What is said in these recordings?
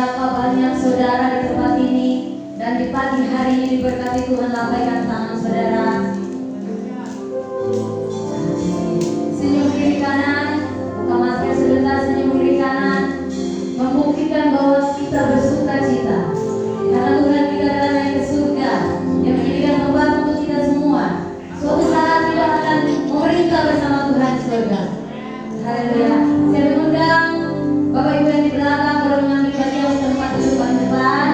Betapa banyak saudara di tempat ini, dan di pagi hari ini diberkati Tuhan. Lambaikan tangan saudara. Senyum kiri kanan, buka masker sebentar. Senyum kiri kanan membuktikan bahwa kita bersuka cita karena Tuhan kita adalah naik ke surga yang menyediakan tempat untuk kita semua. Suatu saat kita akan memerintah bersama Tuhan di surga. Haleluya. Saya mengundang Bapak Ibu yang di belakang boleh mengambil bagian di tempat duduk paling depan.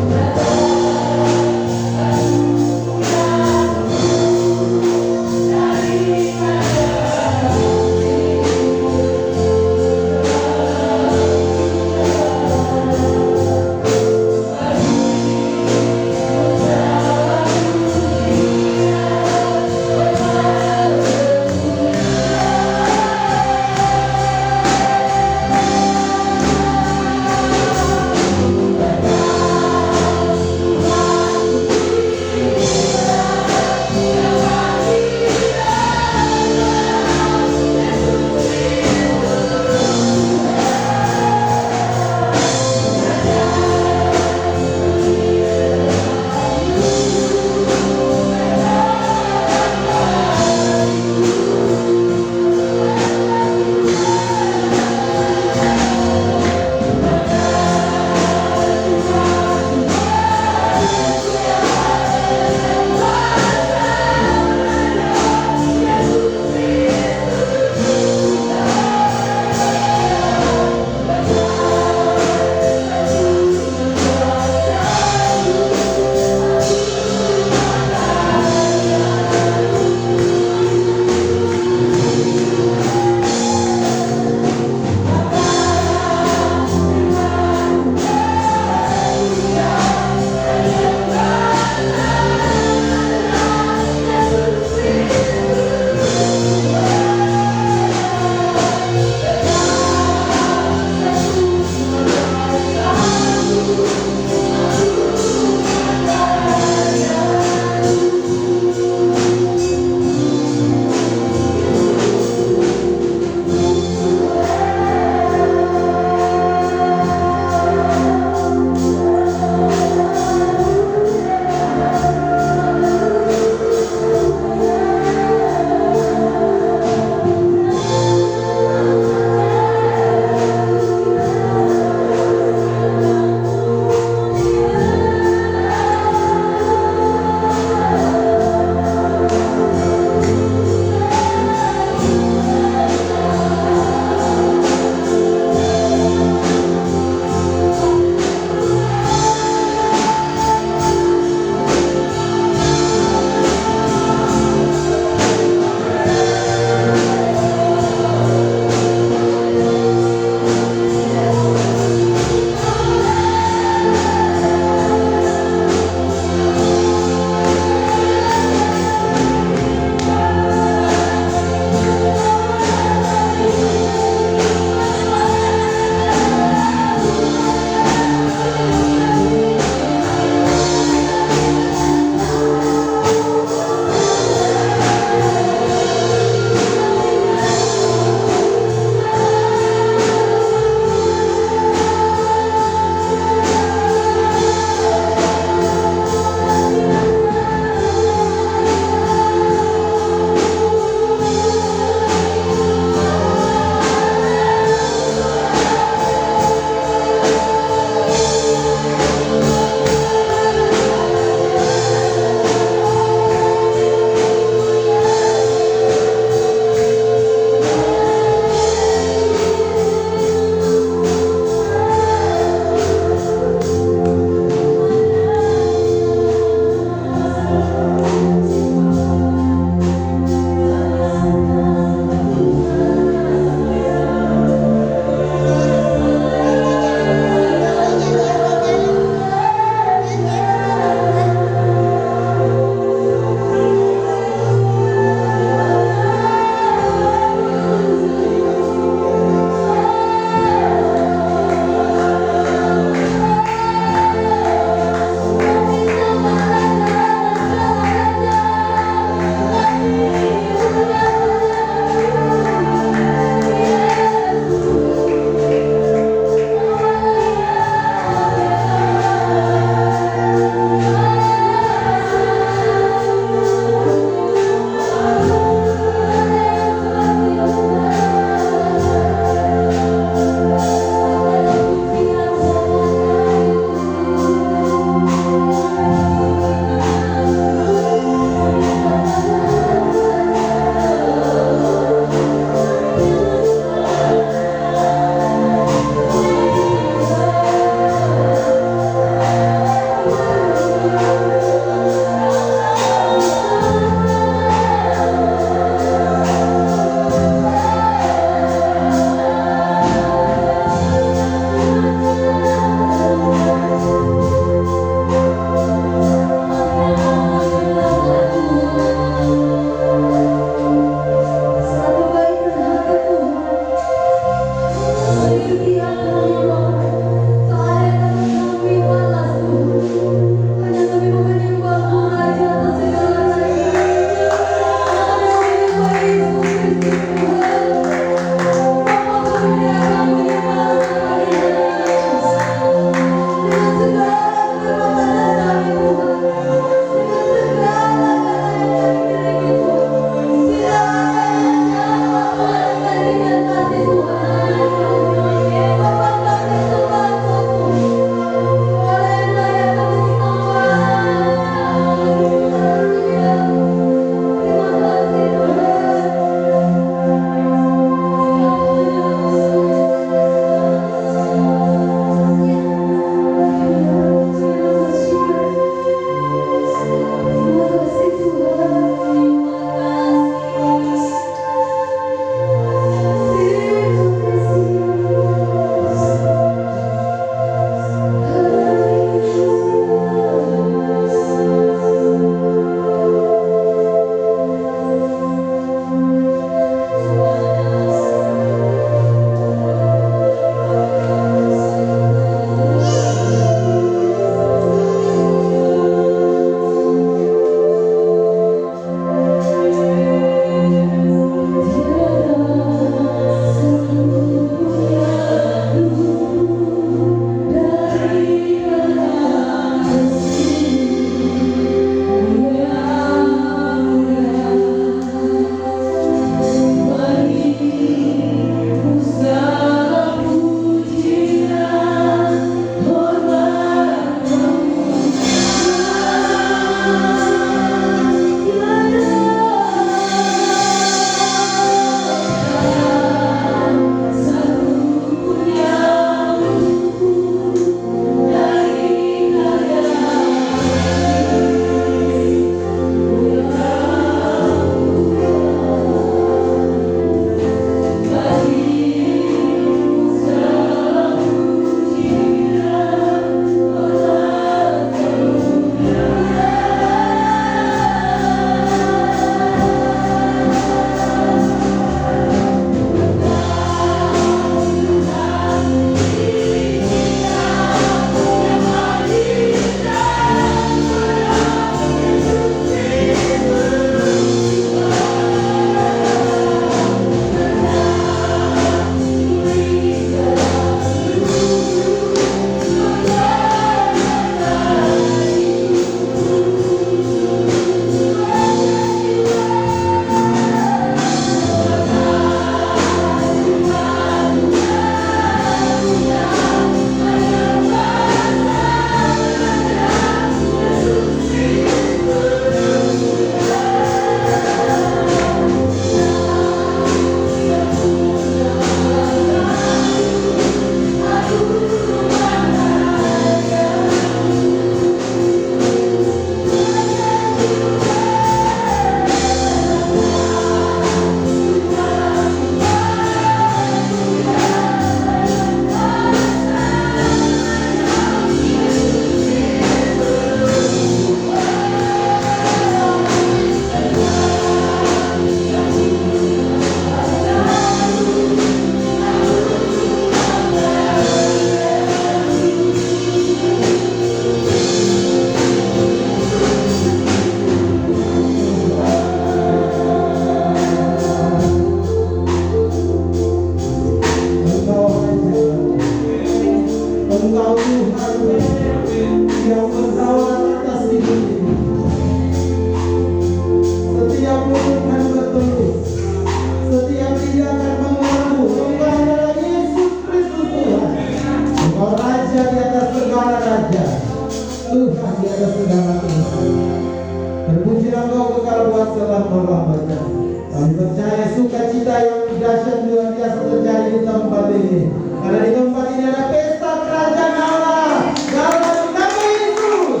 telah melambatkan. Kami percaya sukacita yang dahsyat luar biasa terjadi di tempat ini. Karena di tempat ini ada pesta kerajaan Allah dalam nama Yesus.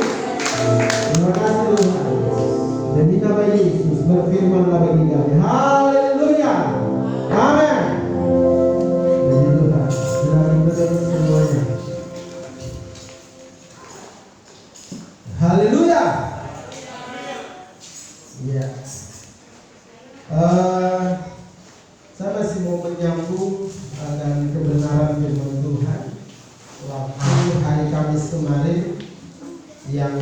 Terima kasih Tuhan. Demi nama Yesus berfirmanlah bagi kami. Haleluya. Amin. Puji Tuhan. Silakan berdiri semuanya. Haleluya. Ya. Saya masih mau menyambung dengan kebenaran firman Tuhan. Waktu hari Kamis kemarin yang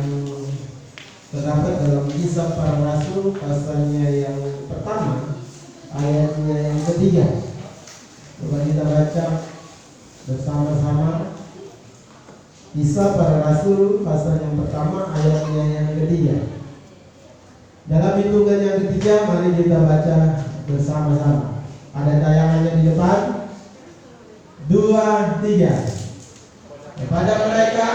terdapat dalam Kisah Para Rasul pasalnya yang pertama, ayatnya yang ketiga. Coba kita baca bersama-sama. Kisah Para Rasul pasal yang pertama, ayatnya yang ketiga. Dalam hitungan yang ketiga, mari kita baca bersama-sama. Ada tayangannya di depan. 2, 3. Kepada mereka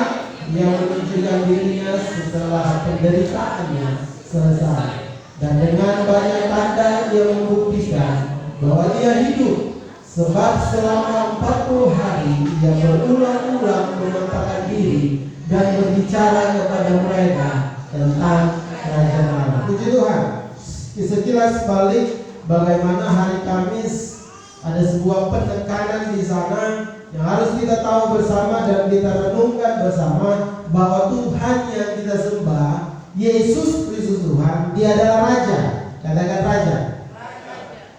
yang menunjukkan dirinya setelah penderitaannya selesai, dan dengan banyak tanda yang membuktikan bahwa dia hidup, sebab selama 40 hari ia berulang-ulang menampakkan diri dan berbicara kepada mereka tentang kerajaan Allah. Puji Tuhan. Sekilas balik bagaimana hari Kamis ada sebuah penekanan di sana yang harus kita tahu bersama dan kita renungkan bersama, bahwa Tuhan yang kita sembah, Yesus Kristus Tuhan, Dia adalah Raja. Katakan Raja.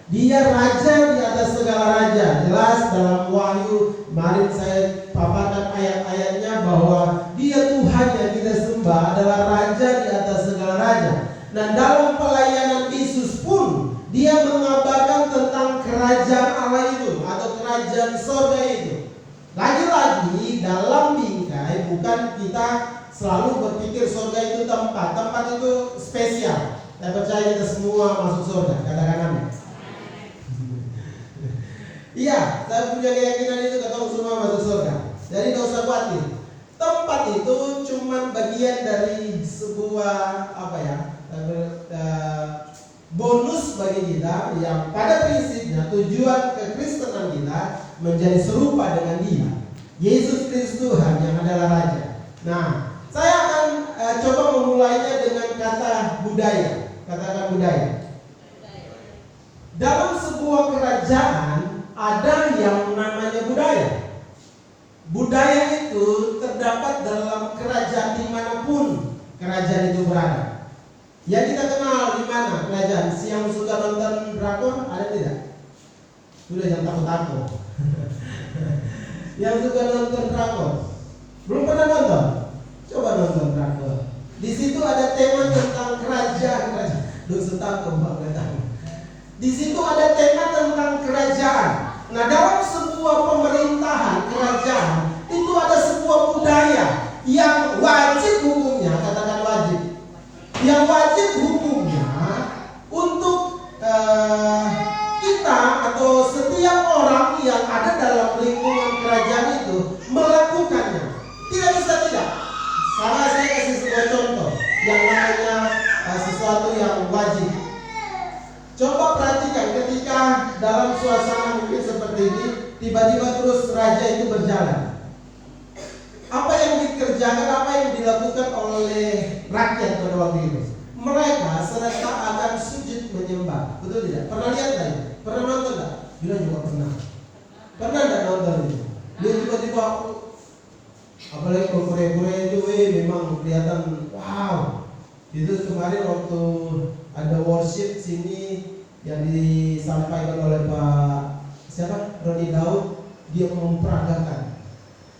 Dia Raja di atas segala raja. Jelas dalam Wahyu kemarin saya paparkan ayat-ayatnya bahwa Dia Tuhan yang kita sembah adalah Raja di atas segala raja. Nah, dalam pelayanan Yesus pun Dia mengabarkan tentang kerajaan Allah itu atau kerajaan surga itu. Lagi-lagi dalam bingkai, bukan kita selalu berpikir surga itu tempat itu spesial. Saya percaya kita semua masuk surga. Katakan amin. Iya, saya punya keyakinan itu ketemu semua masuk surga. Jadi tidak usah khawatir. Tempat itu cuma bagian dari sebuah bonus bagi kita yang pada prinsipnya tujuan kekristenan kita menjadi serupa dengan Dia, Yesus Kristus Tuhan yang adalah Raja. Nah, saya akan coba memulainya dengan kata budaya. Katakan budaya. Dalam sebuah kerajaan ada yang namanya budaya. Budaya itu terdapat dalam kerajaan dimanapun kerajaan itu berada. Yang kita kenal di mana kerajaan? Siang suka nonton drakor ada tidak? Sudah, jangan takut-takut. Yang suka nonton drakor belum pernah nonton? Coba nonton drakor. Di situ ada tema tentang kerajaan. Di situ ada tema tentang kerajaan. Nah, dalam sebuah pemerintahan kerajaan itu ada sebuah budaya yang wajib hukumnya, katakan wajib. Yang wajib hukumnya untuk kita atau setiap orang yang ada dalam lingkungan kerajaan itu melakukannya. Tidak bisa tidak. Saya kasih sebuah contoh yang namanya sesuatu yang wajib. Coba perhatikan ketika dalam suasana mungkin seperti ini, tiba-tiba terus raja itu berjalan. Apa yang dikerjakan, apa yang dilakukan oleh rakyat pada waktu itu? Mereka serta akan sujud menyembah. Betul tidak? Pernah lihat tadi? Pernah nonton tidak? Bila juga pernah. Pernah tidak nonton itu? Dia tiba-tiba, apalagi kalau Korea-Korea itu memang kelihatan wow. Itu kemarin waktu ada worship sini yang disampaikan oleh Pak Roni Daud, dia memperagakan.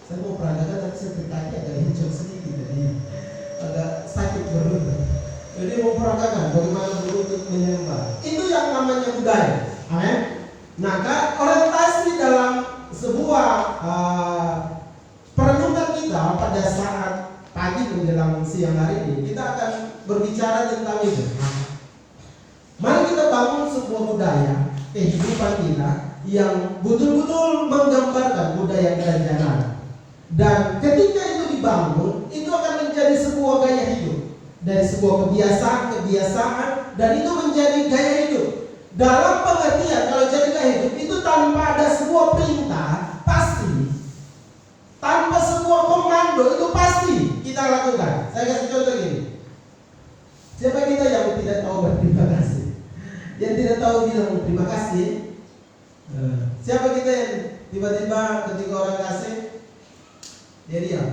Saya mau peragakan tapi saya kaki agak hijau sedikit, jadi agak sakit berlutut. Jadi mau peragakan bagaimana berlutut menyembah. Itu yang namanya budaya. Amin. Nah, orientasi dalam sebuah perenungan kita pada saat pagi menjelang siang hari ini, kita akan berbicara tentang itu. Mari kita bangun sebuah budaya kehidupan kita yang betul-betul menggambarkan budaya kerajaan Allah. Dan ketika itu dibangun, itu akan menjadi sebuah gaya hidup, dari sebuah kebiasaan dan itu menjadi gaya hidup. Dalam pengertian kalau jadi gaya hidup itu tanpa ada sebuah perintah pasti, tanpa sebuah komando itu pasti kita lakukan. Saya kasih contoh gini. Siapa kita yang tidak tahu berterima kasih? Yang tidak tahu bilang terima kasih? Siapa kita yang tiba-tiba ketika orang kasih dia diam?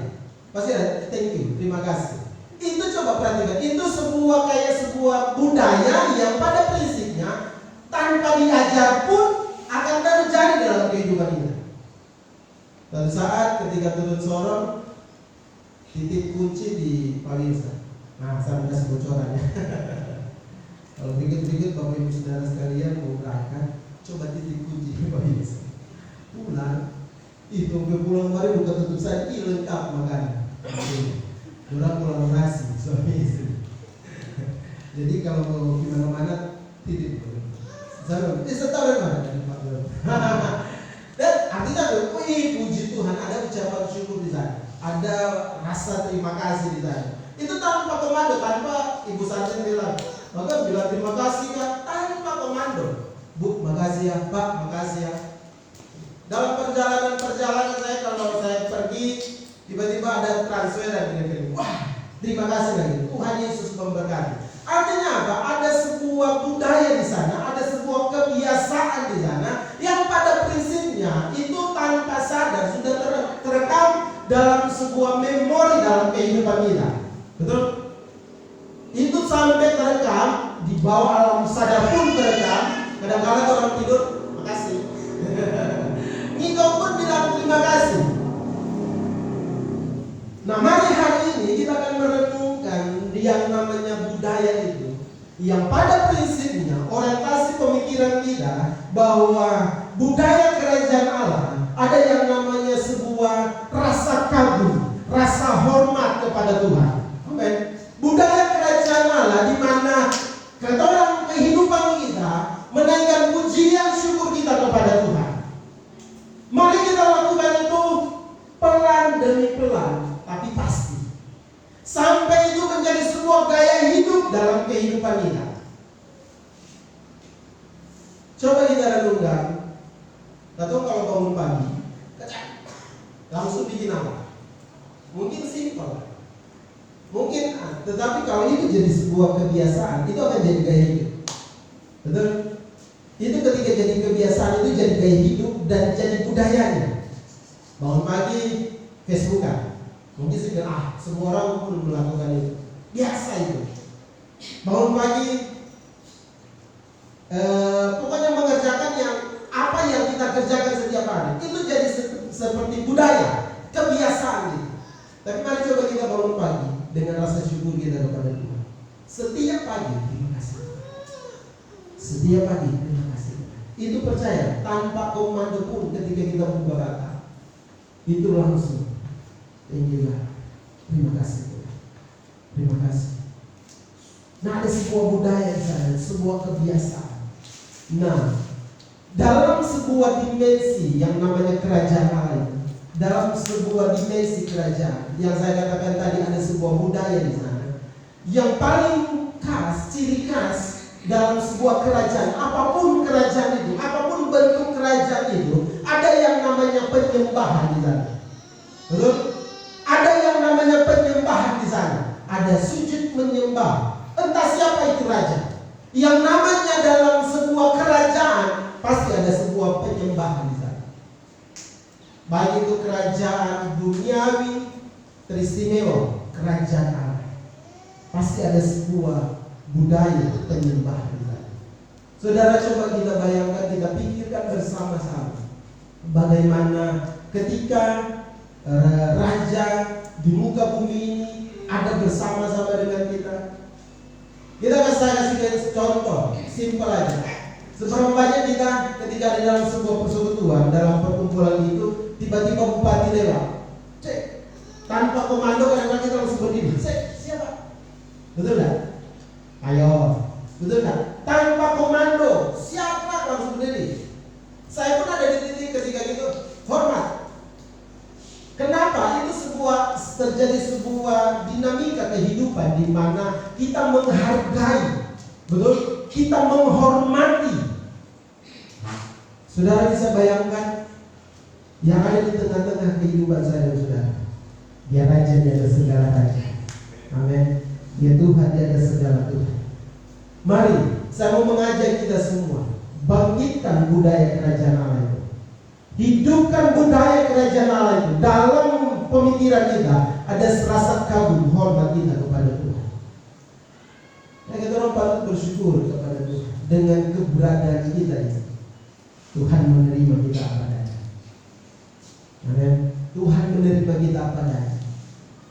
Pasti ada thank you, terima kasih. Itu coba perhatikan, itu sebuah budaya yang pada prinsipnya tanpa diajar pun akan terjadi dalam kehidupan kita. Suatu saat ketika turun sorong, titip kunci di Pak Winsa. Nah, saya kasih bocoran ya. Kalau berikut Bapak Ibu Saudara sekalian mau berangkat, coba titip kunci di Pak Winsa. Pulang, itu pulang kemarin bukan tutup saya, lengkap makanan. Orang pulang nasi, suami istri. Jadi kalau mau gimana-mana titip. Saya tahu dari mana dari Pak Bro. Dan artinya puji Tuhan, ada ucapan syukur di sana, ada rasa terima kasih di sana. Itu tanpa komando, tanpa Ibu Sanjen bilang, maka bilang terima kasih kan tanpa komando. Bu, makasih ya Pak, makasih ya. Dalam perjalanan saya kalau saya pergi tiba-tiba ada transfer dan rekening. Wah, terima kasih lagi. Tuhan Yesus memberkati. Artinya apa? Ada sebuah budaya di sana, ada sebuah kebiasaan di sana yang pada prinsipnya itu tanpa sadar sudah terekam dalam sebuah memori dalam kehidupan kita. Betul? Itu sampai terekam di bawah alam sadar pun terekam. Kadang-kadang orang tidur, makasih. Engkau pun bilang terima kasih. Nah, mari hari ini kita akan merenungkan yang namanya budaya itu, yang pada prinsipnya orientasi pemikiran kita bahwa budaya kerajaan Allah ada yang namanya sebuah rasa kagum, rasa hormat kepada Tuhan. Amin. Budaya kerajaan Allah di mana kata orang kehidupan kita menaikkan pujian syukur kita kepada Tuhan. Mari kita lakukan itu pelan demi pelan, tapi pasti. Sampai itu menjadi sebuah gaya hidup dalam kehidupan kita. Coba kita renungkan. Atau kalau bangun pagi, langsung bikin apa? Mungkin simpel. Mungkin, tetapi kalau itu jadi sebuah kebiasaan, itu akan jadi gaya hidup. Betul? Itu ketika jadi kebiasaan, itu jadi gaya hidup dan jadi budayanya. Bangun pagi, Facebookan. Mungkin sih semua orang pun melakukan itu. Biasa itu. Bangun pagi, pokoknya mengerjakan apa yang kita kerjakan setiap hari. Itu jadi seperti budaya, kebiasaan gitu. Tapi mari coba kita bangun pagi dengan rasa syukur kita kepada Tuhan. Setiap pagi, terima kasih. Setiap pagi, terima kasih. Itu percaya, tanpa komando pun ketika kita buka kata, itu langsung. Thank you God. Terima kasih Tuhan. Terima kasih. Nah, ada sebuah budaya di sana, sebuah kebiasaan. Nah, dalam sebuah dimensi yang namanya kerajaan Allah, dalam sebuah dimensi kerajaan yang saya katakan tadi ada sebuah budaya di sana. Yang paling khas, ciri khas dalam sebuah kerajaan, apapun kerajaan itu, apapun bentuk kerajaan itu, ada yang namanya penyembahan di sana. Betul? Ada yang namanya penyembahan di sana. Ada sujud menyembah. Entah siapa itu raja. Yang namanya dalam sebuah kerajaan pasti ada sebuah penyembahan di sana. Baik itu kerajaan duniawi, teristimewa, kerajaan Allah. Pasti ada sebuah budaya penyembahan di sana. Saudara, coba kita bayangkan, kita pikirkan bersama-sama bagaimana ketika raja di muka bumi ini ada bersama-sama dengan kita. Kita kasih contoh simpel aja. Seberapa banyak kita ketika di dalam sebuah persekutuan, dalam perkumpulan itu, tiba-tiba bupati lewat, cek, tanpa komando kadang-kadang kita langsung berdiri, cek, siapa? Betul tak? Ayo, betul tak? Tanpa komando, siapa langsung berdiri? Saya pun ada di titik ketika itu, hormat. Kenapa? Itu terjadi sebuah dinamika kehidupan di mana kita menghargai, betul? kita menghormati. Saudara bisa bayangkan yang ada di tengah-tengah kehidupan saya dan saudara. Dia raja di atas segala raja. Amin. Dia Tuhan di atas segala Tuhan. Mari, saya mau mengajak kita semua, bangkitkan budaya kerajaan Allah itu. Hidupkan budaya kerajaan Allah itu. Dalam pemikiran kita ada rasa kagum, hormat kita kepada Tuhan. Nah, kita orang patut bersyukur kepada Tuhan dengan keberadaan kita ini. Tuhan menerima kita apa adanya. Amin. Tuhan menerima kita apa adanya.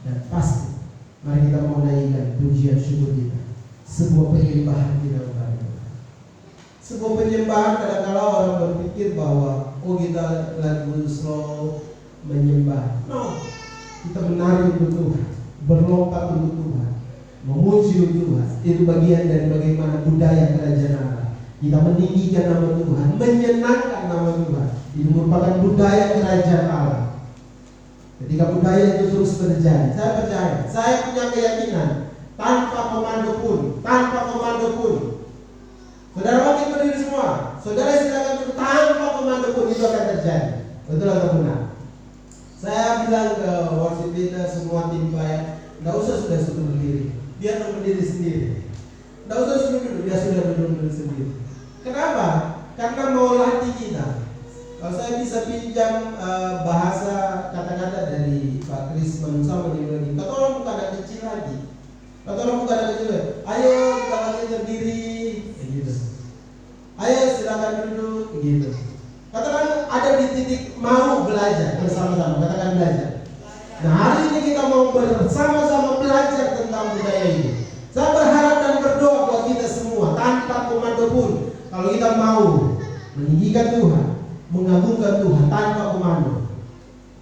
Dan pasti mari kita mau naikkan pujian syukur kita, sebuah penyembahan kita kepada Tuhan. Sebuah penyembahan kadang-kala orang berpikir bahwa kita lagu slow menyembah. No, kita menari untuk Tuhan, berlompat untuk Tuhan, memuji untuk Tuhan. Itu bagian dari bagaimana budaya kerajaan Allah. Kita meninggikan nama Tuhan, menyenangkan nama Tuhan. Itu merupakan budaya kerajaan Allah. Ketika budaya itu terus terjadi, saya percaya, saya punya keyakinan, tanpa komando pun, saudara bangkit berdiri semua, saudara silakan duduk, tanpa komando pun itu akan terjadi. Betul atau benar? Saya bilang ke worship leader, semua tim pelayan, nggak usah sudah berdiri, dia akan berdiri sendiri. Nggak usah sudah duduk, dia sudah duduk sendiri. Kenapa? Karena mau latih kita. Kalau saya bisa pinjam bahasa kata-kata dari Pak Kris Manusa menilai, kata orang bukan anak kecil lagi. Kata orang bukan anak kecil lagi. Ayo kita lagi berdiri, gitu. Ayo silakan duduk, gitu. Katakan ada di titik mau belajar bersama-sama, katakan belajar. Nah, hari ini kita mau bersama-sama belajar tentang budaya ini. Saya berharap dan berdoa buat kita semua tanpa komando pun. Kalau kita mau meninggikan Tuhan, mengagungkan Tuhan tanpa komando.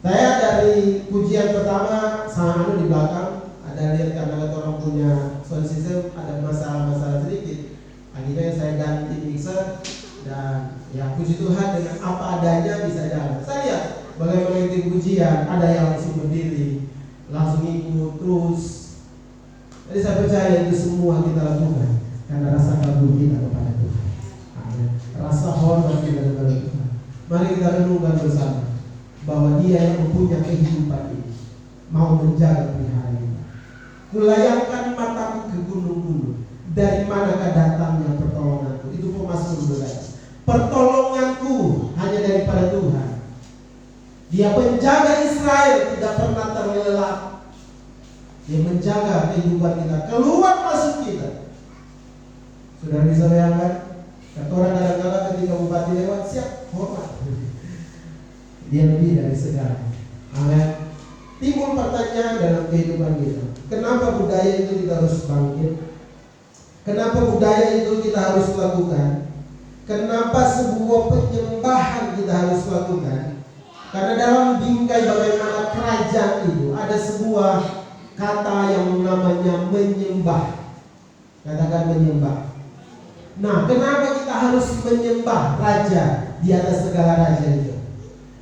Saya dari pujian pertama sama di belakang ada lihat karena orang punya sound system ada masalah-masalah sedikit. Akhirnya saya ganti mixer dan ya puji Tuhan dengan apa adanya bisa jalan. Saya lihat bagaimana itu pujian, ada yang langsung berdiri, langsung ikut terus. Jadi saya percaya itu semua kita lakukan karena rasa kagum kita kepada Tuhan. Amin. Rasa hormat kita kepada Tuhan. Mari kita renungkan bersama bahwa Dia yang mempunyai kehidupan ini mau menjaga pelihara kita. Kulayangkan mataku ke gunung-gunung, dari manakah datangnya pertolonganku? Itu Mazmur 12. Pertolonganku hanya daripada Tuhan. Dia penjaga Israel, tidak pernah terlelap. Dia menjaga kehidupan kita, keluar masuk kita. Sudah bisa bayangkan? Kata orang kadang-kadang ketika bupati lewat, siap, hormat. Dia lebih dari segala. Amin. Timbul pertanyaan dalam kehidupan kita. Kenapa budaya itu kita harus bangkit? Kenapa budaya itu kita harus lakukan? Kenapa sebuah penyembahan kita harus lakukan? Karena dalam bingkai bagaimana kerajaan itu ada sebuah kata yang namanya menyembah. Katakan menyembah. Nah, kenapa kita harus menyembah Raja di atas segala raja itu?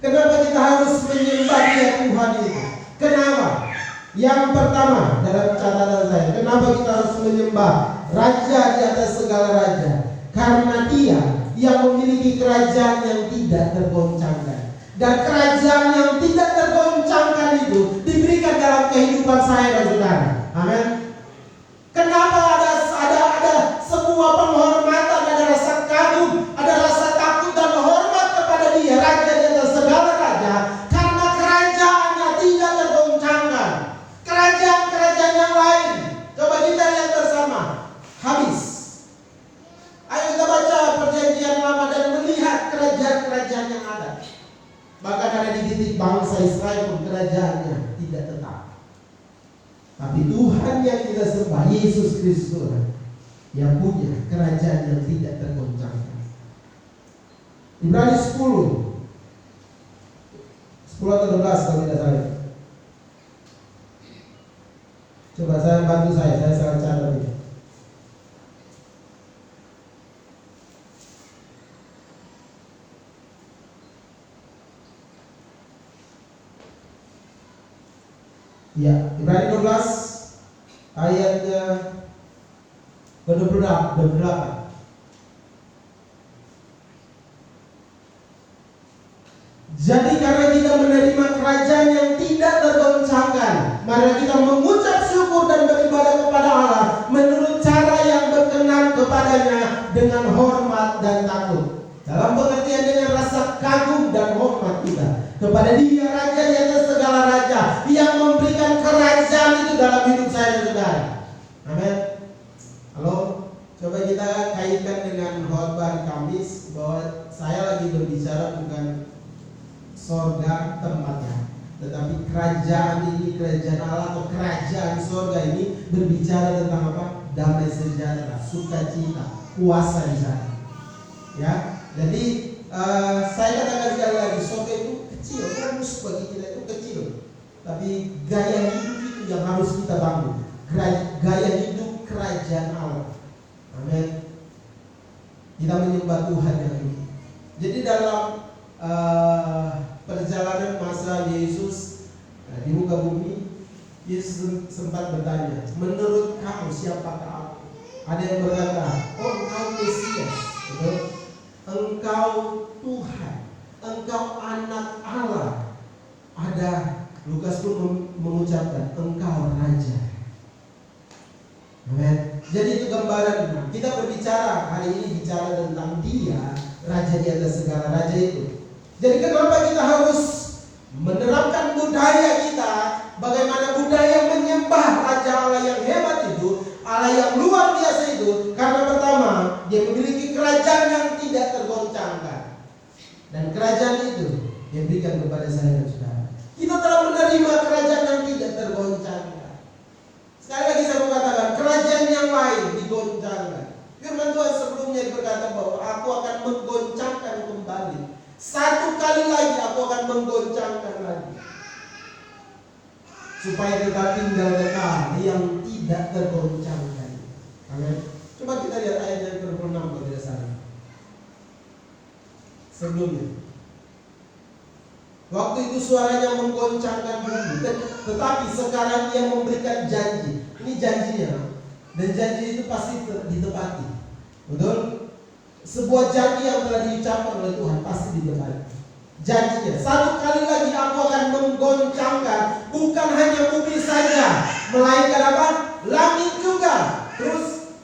Kenapa kita harus menyembah Dia Tuhan itu? Kenapa? Yang pertama dalam catatan saya, kenapa kita harus menyembah Raja di atas segala raja? Karena Dia yang memiliki kerajaan yang tidak tergoncangkan. Dan kerajaan yang tidak tergoncangkan itu diberikan dalam kehidupan saya dan saudara. Amin. Kenapa ada sebuah penghormatan, ada rasa kagum, ada rasa takut dan hormat kepada Dia, Raja di atas segala raja, karena kerajaannya tidak tergoncangkan. Kerajaan-kerajaan yang lain, coba kita lihat bersama, habis. Ayo kita baca Perjanjian Lama dan melihat kerajaan-kerajaan yang ada. Bahkan ada di titik bangsa Israel pun kerajaannya tidak tetap. Tapi Tuhan yang kita sembah, Yesus Kristus, yang punya kerajaan yang tidak tergoncangkan. Ibrani 10 atau 12 kalau tidak salah. Coba saya bantu saya sangat catat ini. Ya, Ibrani 12 ayatnya ke-28. Jadi karena kita menerima kerajaan yang tidak tergoncangkan, mari kita mengucap syukur dan beribadah kepada Allah menurut cara yang berkenan kepadanya dengan hormat dan takut. Dalam pengertian dengan rasa kagum dan hormat kita kepada Dia Raja di atas segala raja yang memberikan kerajaan itu dalam hidup saya dan saudara. Amin. Halo, coba kita kaitkan dengan khotbah Kamis bahwa saya lagi berbicara bukan sorga tempatnya, tetapi kerajaan ini, kerajaan Allah atau kerajaan sorga ini berbicara tentang apa? Damai sejahtera, sukacita, kuasa di sana. Ya, jadi saya katakan sekali lagi, sorga itu kecil, bonus bagi kita itu kecil, tapi gaya hidup itu yang harus kita bangun. Gaya hidup kerajaan Allah. Amin. Kita menyembah Tuhan yang ini. Jadi dalam perjalanan masa Yesus di muka bumi, Yesus sempat bertanya, menurut kamu siapakah aku? Ada yang berkata, oh engkau Mesias, betul? Engkau Tuhan, engkau anak Allah. Ada Lukas pun mengucapkan, engkau Raja. Amen. Jadi itu gambaran. Kita berbicara hari ini bicara tentang Dia Raja di atas segala raja itu. Jadi kenapa kita harus menerapkan budaya kita, bagaimana budaya menyembah Raja Allah yang hebat itu, Allah yang luar biasa itu? Karena pertama, Dia memiliki kerajaan yang tidak tergoncangkan, dan kerajaan itu Dia berikan kepada saya dan saudara. Kita telah menerima kerajaan yang tidak tergoncangkan. Sekali lagi saya mengatakan, kerajaan yang lain digoncangkan. Firman Tuhan sebelumnya berkata bahwa aku akan menggoncangkan kembali. Satu kali lagi aku akan menggoncangkan lagi, supaya kita tinggal kekal yang tidak tergoncangkan. Amin. Coba kita lihat ayat yang ke-26 kalau tidak salah. Sebelumnya, waktu itu suaranya menggoncangkan bumi, tetapi sekarang Dia memberikan janji. Ini janjinya, dan janji itu pasti ditepati. Betul? Sebuah janji yang telah diucapkan oleh Tuhan pasti ditepati. Janjinya, satu kali lagi aku akan menggoncangkan, bukan hanya bumi saja, melainkan apa? Langit juga. Terus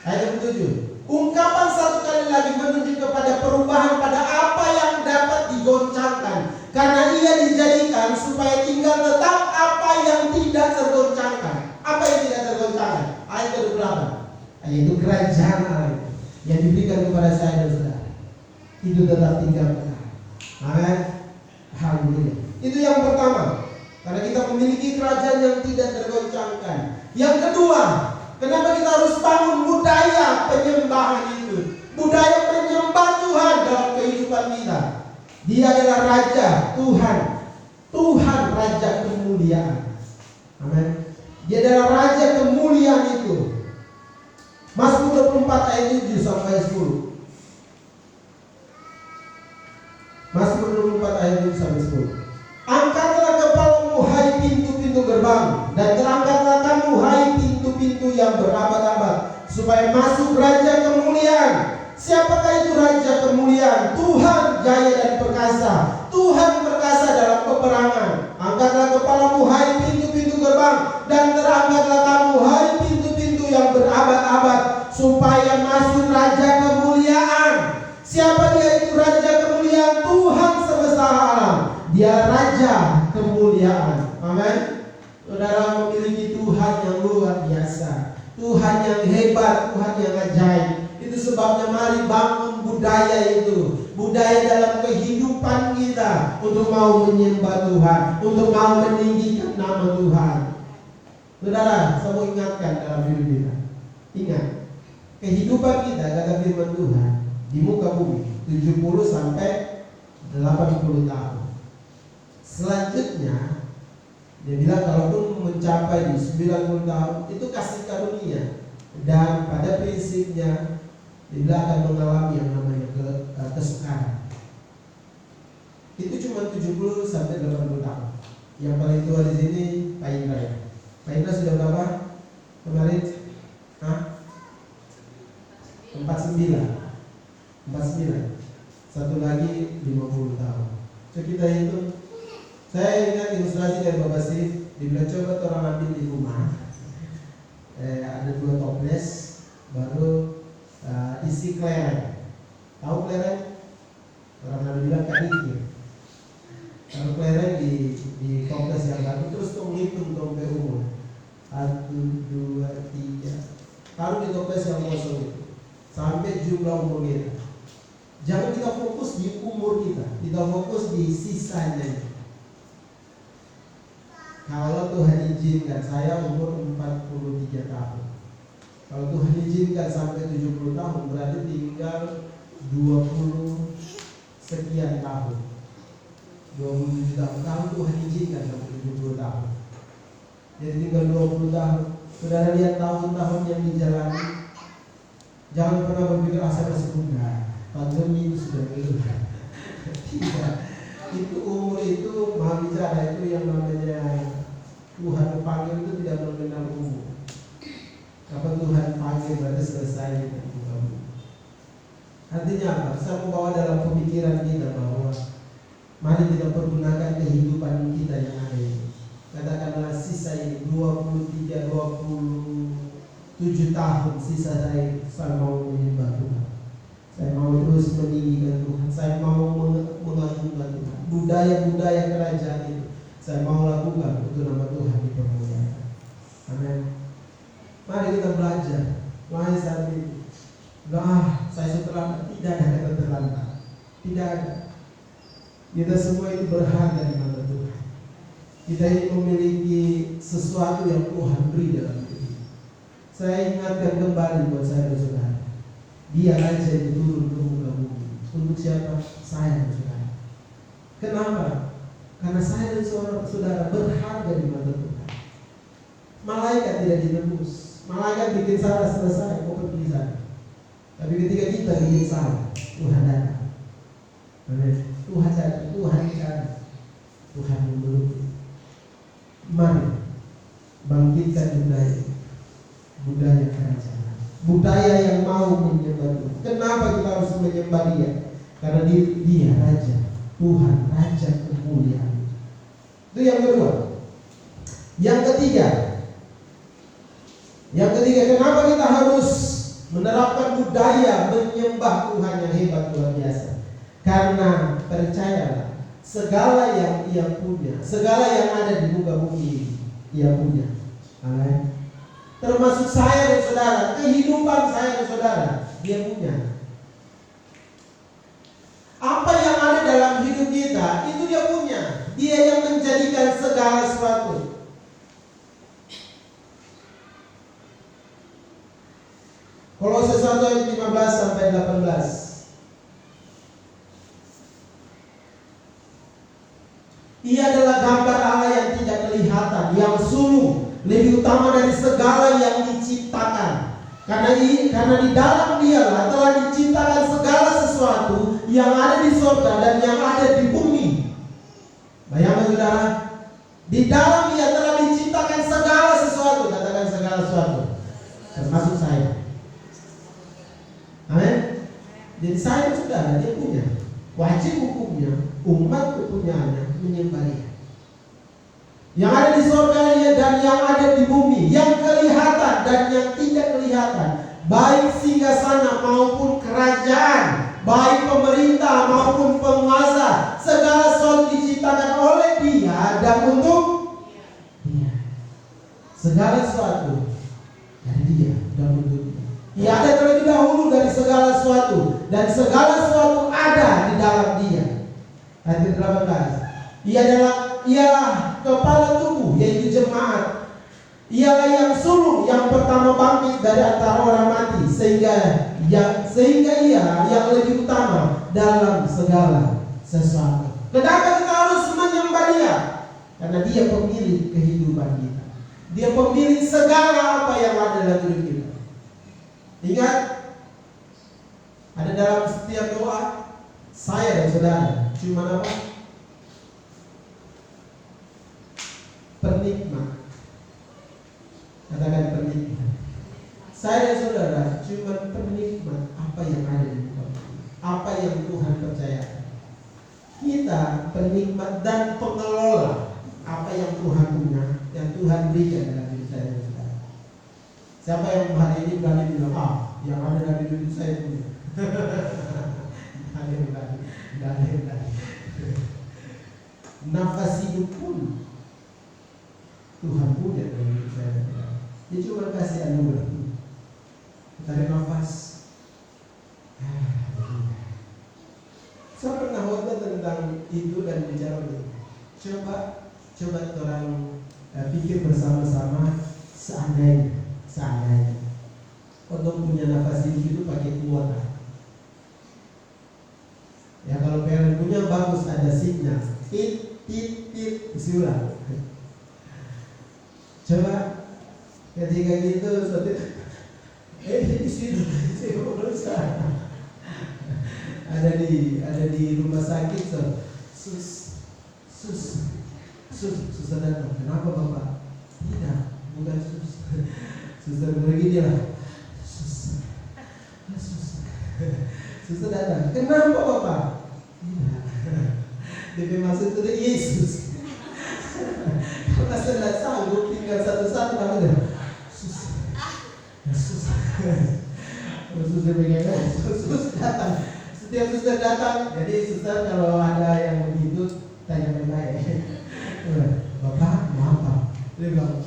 ayat 7, ungkapan satu kali lagi menunjuk kepada perubahan pada apa yang dapat digoncangkan, karena ia dijadikan supaya tinggal tetap apa yang tidak tergoncangkan. Apa yang tidak tergoncangkan? Ayat 28, yaitu kerajaan Allah yang diberikan kepada saya dan saudara, itu tetap tinggal kekal. Amin. Haleluya. Itu yang pertama, karena kita memiliki kerajaan yang tidak tergoncangkan. Yang kedua, kenapa kita harus bangun budaya penyembahan itu? Budaya menyembah Tuhan dalam kehidupan kita. Dia adalah Raja, Tuhan, Tuhan Raja kemuliaan. Amin. Dia adalah Raja kemuliaan itu. Mazmur 24 ayat 7 sampai 10. Mazmur 24 ayat 7 sampai 10. Angkatlah kepalamu hai pintu-pintu gerbang, dan terangkatlah kamu hai pintu-pintu yang berabad-abad, supaya masuk Raja kemuliaan. Siapakah itu Raja kemuliaan? Tuhan jaya dan perkasa, Tuhan perkasa dalam peperangan. Angkatlah kepalamu hai pintu-pintu gerbang, dan terangkatlah kamu hai pintu-pintu yang berabad-abad, supaya masuk Raja kemuliaan. Siapa Dia itu Raja kemuliaan? Tuhan semesta alam. Dia Raja kemuliaan. Amin. Saudara memiliki Tuhan yang luar biasa, Tuhan yang hebat, Tuhan yang ajaib. Itu sebabnya mari bangun budaya itu, budaya dalam kehidupan kita, untuk mau menyembah Tuhan, untuk mau meninggikan nama Tuhan. Saudara, saya mau ingatkan dalam hidup kita, ingat, kehidupan kita kata firman Tuhan di muka bumi 70 sampai 80 tahun. Selanjutnya dia bilang kalaupun mencapai di 90 tahun itu kasih karunia, dan pada prinsipnya dia bilang akan mengalami yang namanya kesukaran. Itu cuma 70 sampai 80 tahun. Yang paling tua di sini Pak Indra ya. Pak Indra sudah berapa kemarin? 49. Satu lagi 50 tahun. So kita hitung. Saya ingat ilustrasi dari Bapak Steve. Dibilang coba orang ambil di rumah. Ada 2 toples, baru isi kelereng. Tahu kelereng? Orang Nabi bilang kayak gitu. Kalau kelereng di toples yang baru terus menghitung dompet umur 1, 2, 3. Taruh di toples yang kosong itu sampai jumlah umur kita. Jangan kita fokus di umur kita fokus di sisanya. Kalau Tuhan izinkan saya umur 43 tahun. Kalau Tuhan izinkan sampai 70 tahun berarti tinggal 20 sekian tahun. 27 tahun. Kalau Tuhan izinkan sampai 70 tahun. Jadi tinggal 20 tahun. Saudara lihat tahun-tahun yang dijalani. Jangan pernah berpikir saya masih muda. Pandemi itu sudah melewati. Tidak. Itu umur itu maha bicara, itu yang namanya Tuhan panggil itu tidak mengenal umur. Kapan Tuhan panggil berarti selesai dengan kamu. Artinya apa? Saya membawa dalam pemikiran kita bahwa mari kita pergunakan kehidupan kita yang ada ini. Katakanlah sisa ini 23, 27 tahun sisa saya mau menyembah Tuhan. Saya mau terus meninggikan Tuhan. Saya mau mengagungkan Tuhan. Budaya-budaya kerajaan itu saya mau lakukan untuk nama Tuhan dipermuliakan. Amin. Mari kita belajar. Wahai saat ini, saya sudah terlambat. Tidak ada kata terlambat. Tidak ada. Kita semua itu berharga di mata Tuhan. Kita ini memiliki sesuatu yang Tuhan beri dalam diri. Saya ingatkan kembali buat saya dan saudara. Dia raja yang turun ke muka bumi. Untuk siapa? Saya dan saudara. Kenapa? Karena saya dan saudara berharga di mata Tuhan. Malaikat tidak ditebus. Malaikat bikin salah selesai, kok pergi sana. Tapi ketika kita bikin salah, Tuhan datang. Amin. Tuhan datang, Tuhan bicara, Tuhan membeluk. Mari bangkitkan budaya kerajaan, budaya yang mau menyembah Tuhan. Kenapa kita harus menyembah Dia? Karena Dia Raja, Tuhan, Raja kemuliaan. Itu yang kedua. Yang ketiga, kenapa kita harus menerapkan budaya menyembah Tuhan yang hebat luar biasa? Karena percayalah, segala yang Ia punya, segala yang ada di muka bumi Ia punya. Amin. Termasuk saya dan saudara, kehidupan saya dan saudara, Dia punya. Apa yang ada dalam hidup kita, itu Dia punya. Dia yang menjadikan segala sesuatu. Kolose 1 ayat 15 sampai 18. Ia adalah gambar Allah yang tidak kelihatan, yang sulung, lebih utama dari segala yang diciptakan. Karena di dalam Dialah telah diciptakan segala sesuatu yang ada di surga dan yang ada di bumi. Bayangkan saudara, di dalam Dia telah diciptakan segala sesuatu. Katakan segala sesuatu, termasuk saya. Amin. Jadi saya saudara Dia punya. Wajib hukumnya, umat kepunyaannya menyembah Dia. Yang ada di surga dan yang ada di bumi, yang kelihatan dan yang tidak kelihatan, baik singgasana maupun kerajaan, baik pemerintah maupun penguasa, segala sesuatu diciptakan oleh Dia dan untuk Dia. Segala sesuatu dari Dia dan untuk Dia. Ia ada terlebih dahulu dari segala sesuatu, dan segala sesuatu ada di dalam Dia. Ayat 18. Ialah kepala tubuh, yaitu jemaat. Ialah yang sulung, yang pertama bangkit dari antara orang mati, sehingga Ia yang lebih utama dalam segala sesuatu. Kenapa kita harus menyembah Dia? Karena Dia pemilik kehidupan kita. Dia pemilik segala apa yang ada dalam hidup kita. Ingat, ada dalam setiap doa saya dan saudara cuma apa? Penikmat. Katakan penikmat. Saya dan saudara cuma penikmat apa yang ada di muka bumi, apa yang Tuhan percayakan. Kita kita penikmat dan pengelola apa yang Tuhan punya, yang Tuhan berikan dalam hidup saya dan saudara. Siapa yang hari ini berani bilang, yang ada dalam hidup saya punya? Ada yang berani. Nafas hidup pun Tuhan punya dalam hidup saya dan saudara. Dia cuma kasih anugerah. Tarik nafas. Saya pernah khotbah tentang itu dan bicara ini. Coba orang pikir bersama-sama seandainya untuk punya nafas hidup itu pakai kuota. Ya kalau parent punya bagus, ada signal, tit, isi ulang. Coba ketika gitu ada di rumah sakit sus datang. Kenapa Bapak? Tidak, bukan sus. Suster pergi dia lah. Sus datang. Kenapa Bapak? Tidak. Dia maksud itu Yesus. Karena saya tidak sanggup tinggal satu-satu namanya. Sus datang. Setiap suster datang, jadi suster kalau ada yang begitu tanya baik-baik. Bapak mau apa? Dia bilang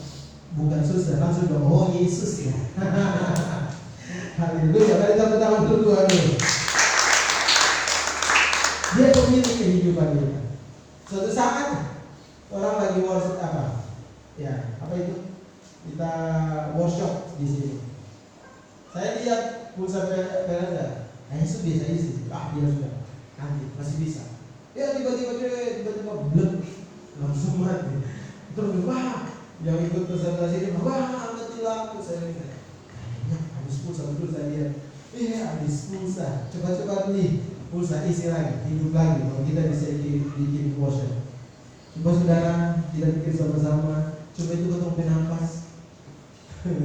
bukan suster, langsung bilang oh Yesus ya. Haleluya, mari tepuk tangan untuk Tuhan. Dia pemilik kehidupan kita. Suatu saat orang lagi worship apa? Ya, apa itu? Kita worship di sini. Saya lihat pulsa Peranda, itu biasa isi. Dia sudah nanti masih bisa. Ya tiba-tiba blek langsung mati. Terus yang ikut presentasi ini mati lampu saya lihat. Habis pulsa betul saya lihat. Habis pulsa. Coba beli pulsa isi lagi, hidup lagi. Kalau kita bisa bikin worship. Coba saudara kita bikin sama-sama. Coba itu ketemu penampas.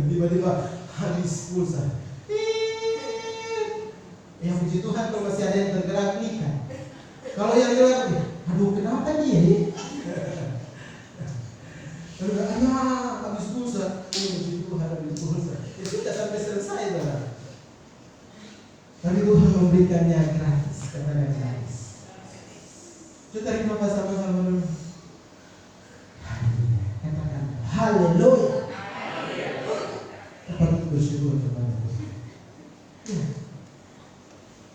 Tiba-tiba habis pulsa. Yang puji Tuhan kalau masih ada yang tergerak nikah. Kalau yang gerak, aduh kenapa dia? Habis pulsa. Puji Tuhan habis pulsa. Ya sudah sampai selesai lah. Tapi Tuhan memberikannya gratis, karena gratis. Kita tarik nafas sama-sama. Katakan haleluya. Dapat bersyukur kepada Tuhan.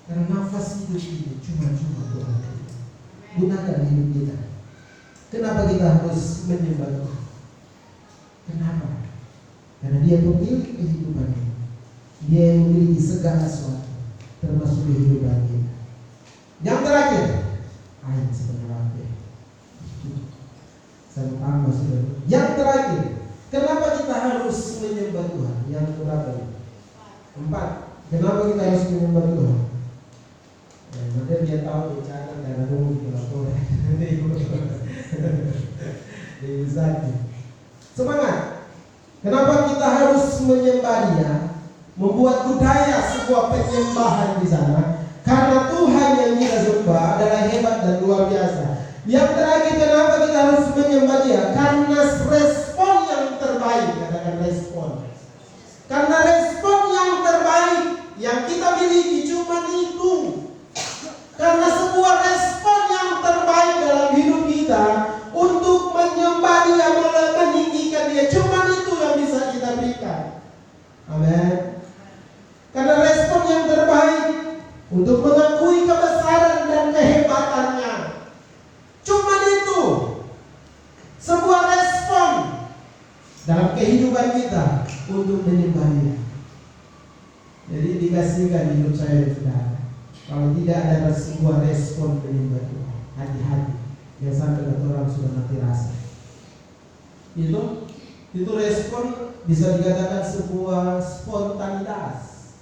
Karena nafas hidup ini cuma Tuhan. Gunakan hidup kita. Kenapa kita harus menyembah Tuhan? Kenapa? Karena Dia pemilik kehidupan ini. Dia yang memiliki segala sesuatu, termasuk kehidupan kita. Yang terakhir, ayat sebenarnya. Saya tambah sudah. Yang terakhir, kenapa kita harus menyembah Tuhan? Yang berapa? 4. Kenapa kita harus menyembah Tuhan? Nanti dia tahu bicara karena dulu di laporan. Ibu Zaki. Semangat. Kenapa kita harus menyembah Dia? Membuat budaya sebuah penyembahan di sana. Karena Tuhan yang kita sembah adalah hebat dan luar biasa. Yang terakhir, kenapa kita harus menyembah Dia? Karena respon yang terbaik. Katakan respon. Karena respon yang terbaik yang kita miliki cuma itu. Karena sebuah respon yang terbaik dalam hidup kita untuk menyembah Dia, meninggikan Dia, cuma itu yang bisa kita berikan. Amin. Karena respon yang terbaik untuk mengakui kebesaran dan kehebatannya, cuma itu. Sebuah respon dalam kehidupan kita untuk menyembah Dia. Jadi dikasihkan hidup saya dan saudara. Kalau tidak ada sebuah respon menyembah Tuhan, hati-hati. Yang sampai orang sudah mati rasa. Itu respon bisa dikatakan sebuah spontanitas.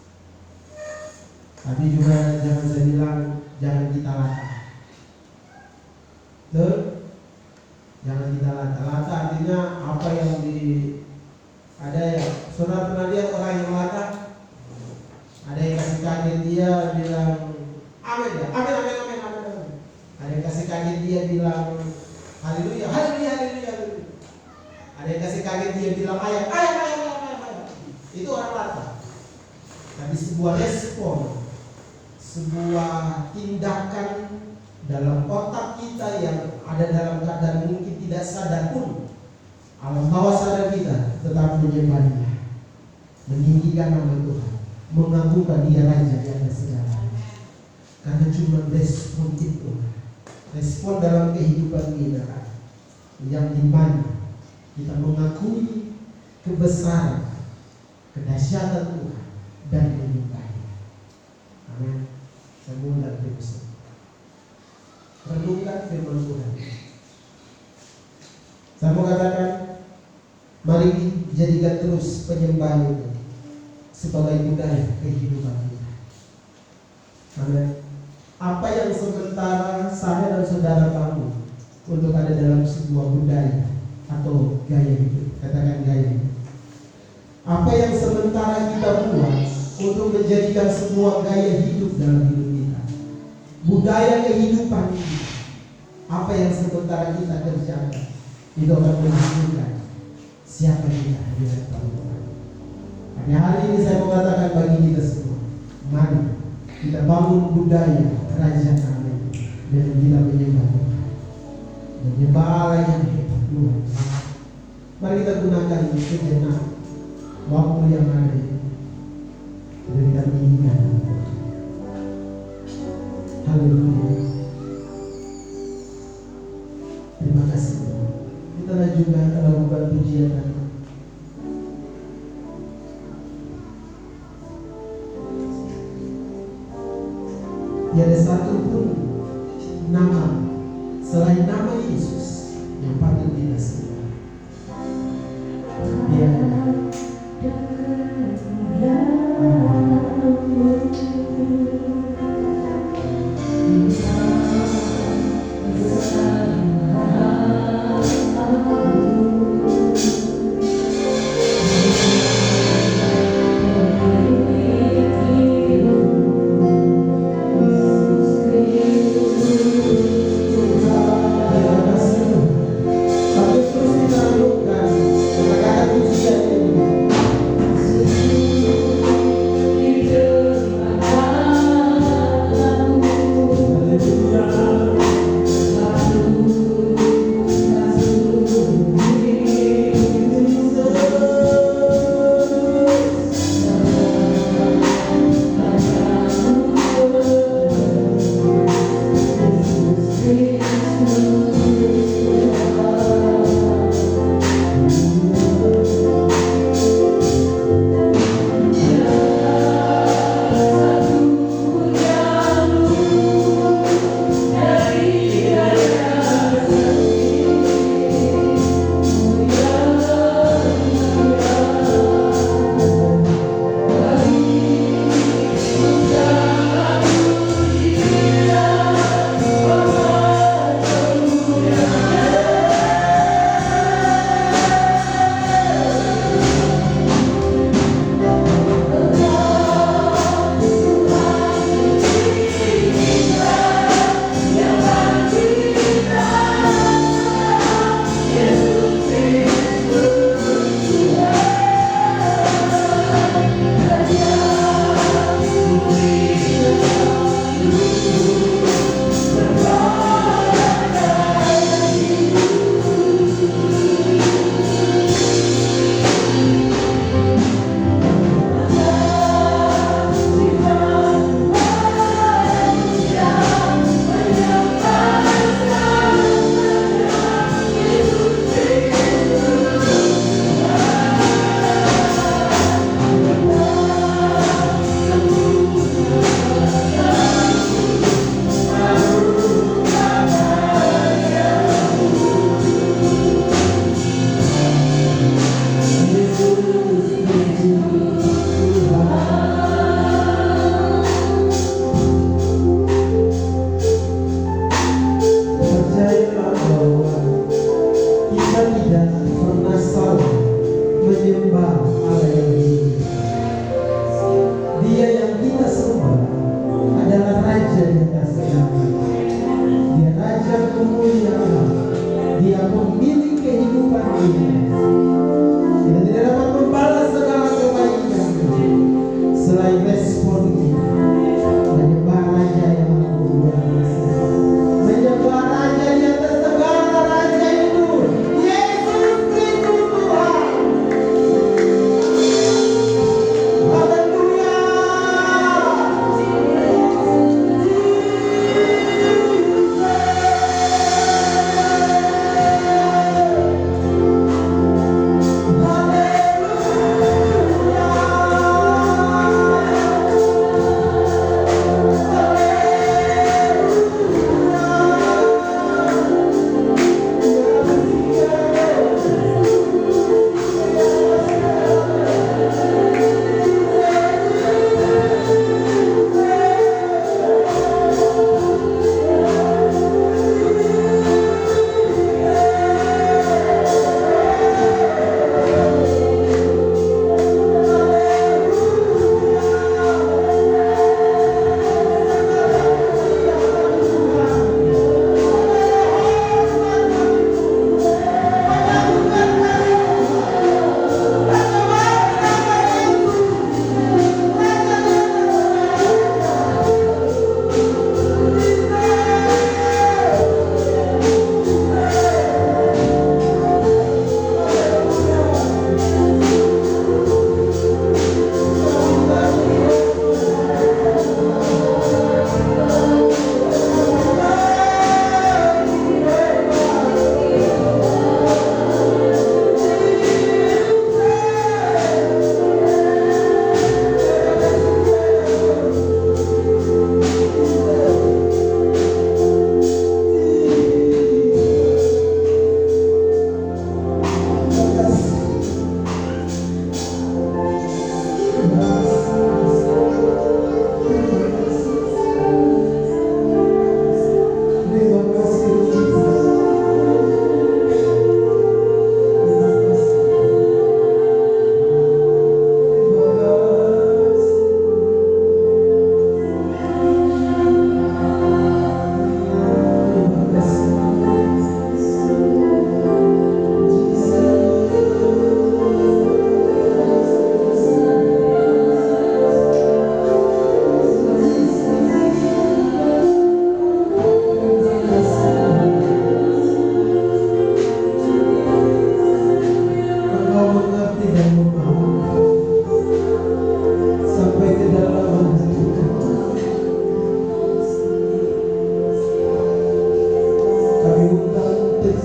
Tapi juga jangan saya bilang jangan kita latah. Jangan kita latah. Latah artinya apa yang ada ya. Saudara pernah lihat orang yang latah? Ada yang kasih kaget dia bilang amin ya, amin. Ada yang kasih kasih kaget dia bilang haleluya, haleluya, haleluya, haleluya. Ada yang kasih kaget dia bilang ayam, ayam, ayam, ayam, ayam, ayam. Itu orang Batak. Tapi sebuah respon, sebuah tindakan dalam otak kita yang ada dalam keadaan mungkin tidak sadar pun, alam bawah sadar kita tetap menyembah Dia, meninggikan nama Tuhan, mengagungkan Dia Raja di atas segalanya. Karena cuma respon itu, respon dalam kehidupan kita yang dimana kita mengakui kebesaran, kedahsyatan Tuhan dan menyembahnya. Amin. Saya mengundang terus renungkan firman Tuhan. Saya mau katakan, mari jadikan terus penyembahan itu sebagai budaya kehidupan kita. Amin. Apa yang sementara saya dan saudara bangun untuk ada dalam sebuah budaya atau gaya hidup, katakan gaya hidup. Apa yang sementara kita buat untuk menjadikan sebuah gaya hidup dalam hidup kita, budaya kehidupan kita, apa yang sementara kita kerjakan, itu akan menunjukkan siapa kita di hadapan Tuhan. Hanya hari ini saya mengatakan bagi kita semua, mari kita bangun budaya kerajaan Allah dengan kita menyembah Tuhan, menyembah Allah yang hebat Tuhan. Mari kita gunakan sejenak waktu yang ada ini dan kita mengingat Tuhan. Haleluya. Terima kasih Tuhan. Kita lanjutkan lakukan pujian tadi. Tiada satu pun nama selain nama Yesus yang patut kita sembah. Dia terima kasih. Tapi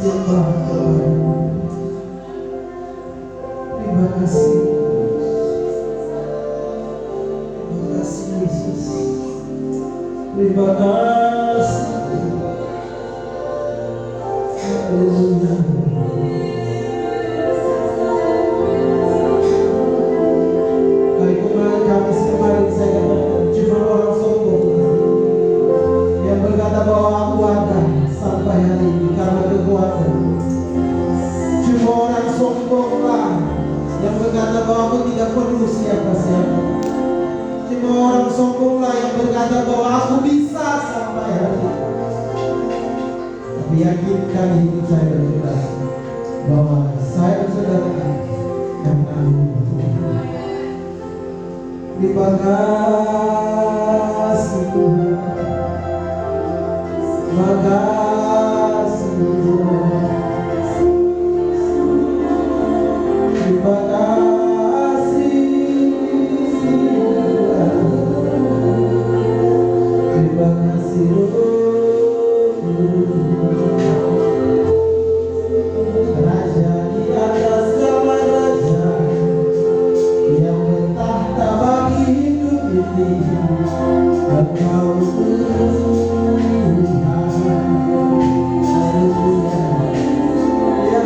menyembah kepadamu. Terima kasih. Terima kasih Yesus. Terima kasih. Haleluya. Hari kemarin Kamis kemarin saya katakan cuma orang sombong yang berkata bahwa aku ada sampai hari ini karena kekuatan. Cuma orang sombonglah yang berkata bahwa aku tidak perlu siapa-siapa. Cuma orang sombonglah yang berkata bahwa aku bisa sampai hari ini. Tapi yakinkan hidup saya berkata bahwa saya saudara yang tangguh. Terima kasih Tuhan. Terima kasih Tuhan. Terima kasih Tuhan. Terima kasih Raja di atas segala raja yang bertahta bagi hidup ini. Engkau Tuhan. Haleluya. Ya,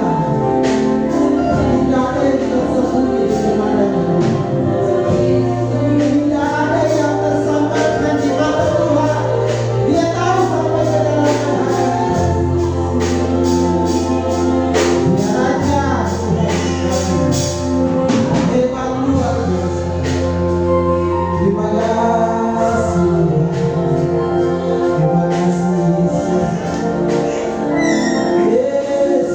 tidak ada yang tersembunyi di mana-mana. Tidak ada yang tersamarkan di mata Tuhan. Dia tahu sampai ke dalam hati. Dia Raja, hebat luar biasa. Terima kasih. Terima kasih Yesus. Yes.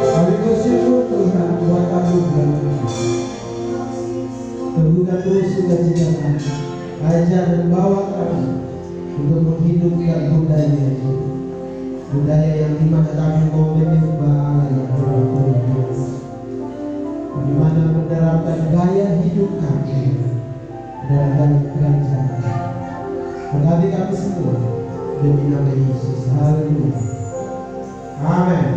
Kami bersyukur Tuhan buat anugerah. Terbuka terus sukacita kami. Ajar dan bawa kami untuk menghidupkan budaya ini. Budaya yang dimana kami mau menyembah Allah yang luar biasa. Di mana menerapkan gaya hidup kami dan gaya kerajaan. Berkati kami semua demi nama Yesus. Haleluya. Amin.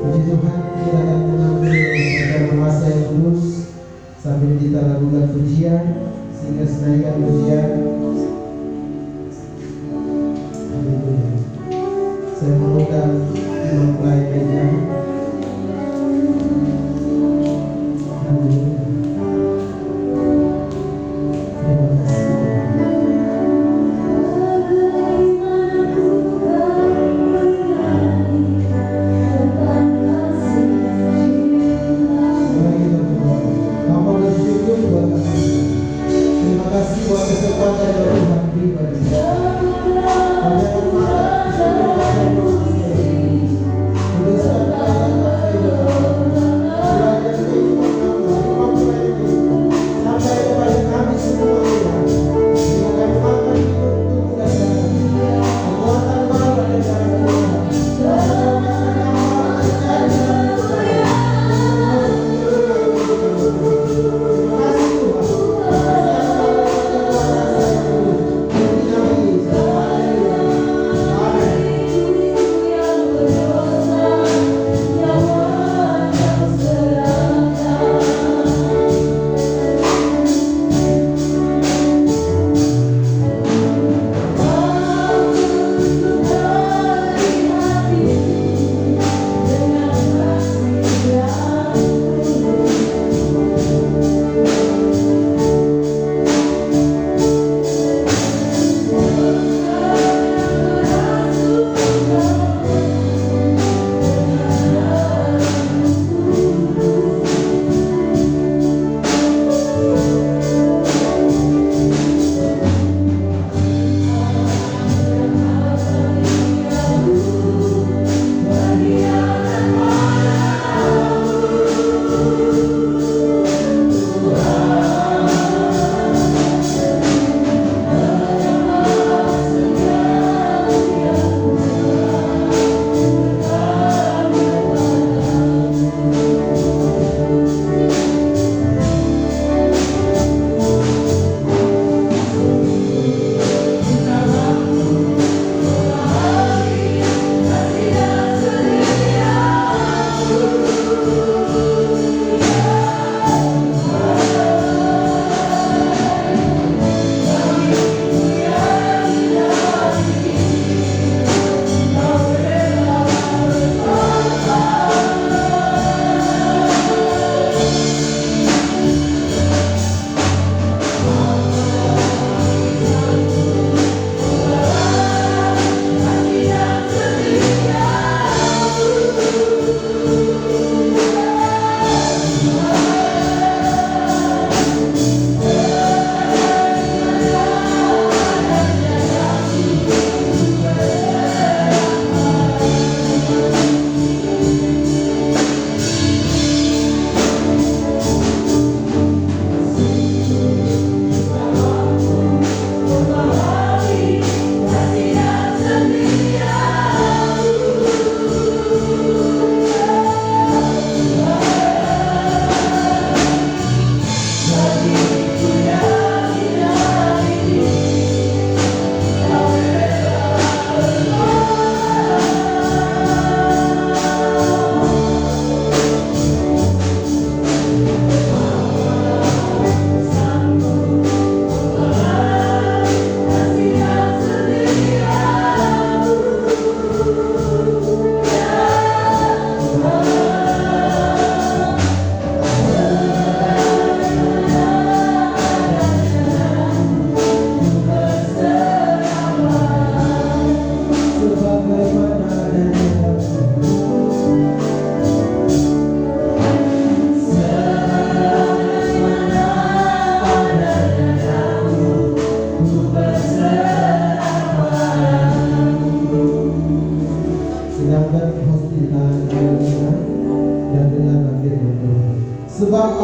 Puji Tuhan, kita akan mengambil masa yang kudus sambil kita lakukan pujian sehingga senaikan pujian. Haleluya. Saya mengundang imam pelayannya. Haleluya. Terima kasih. Mari kita berdoa. Bapa bersyukur buat kami. Terima kasih buat kesempatan yang Tuhan beri pada kami. Sampai kepada kami semua.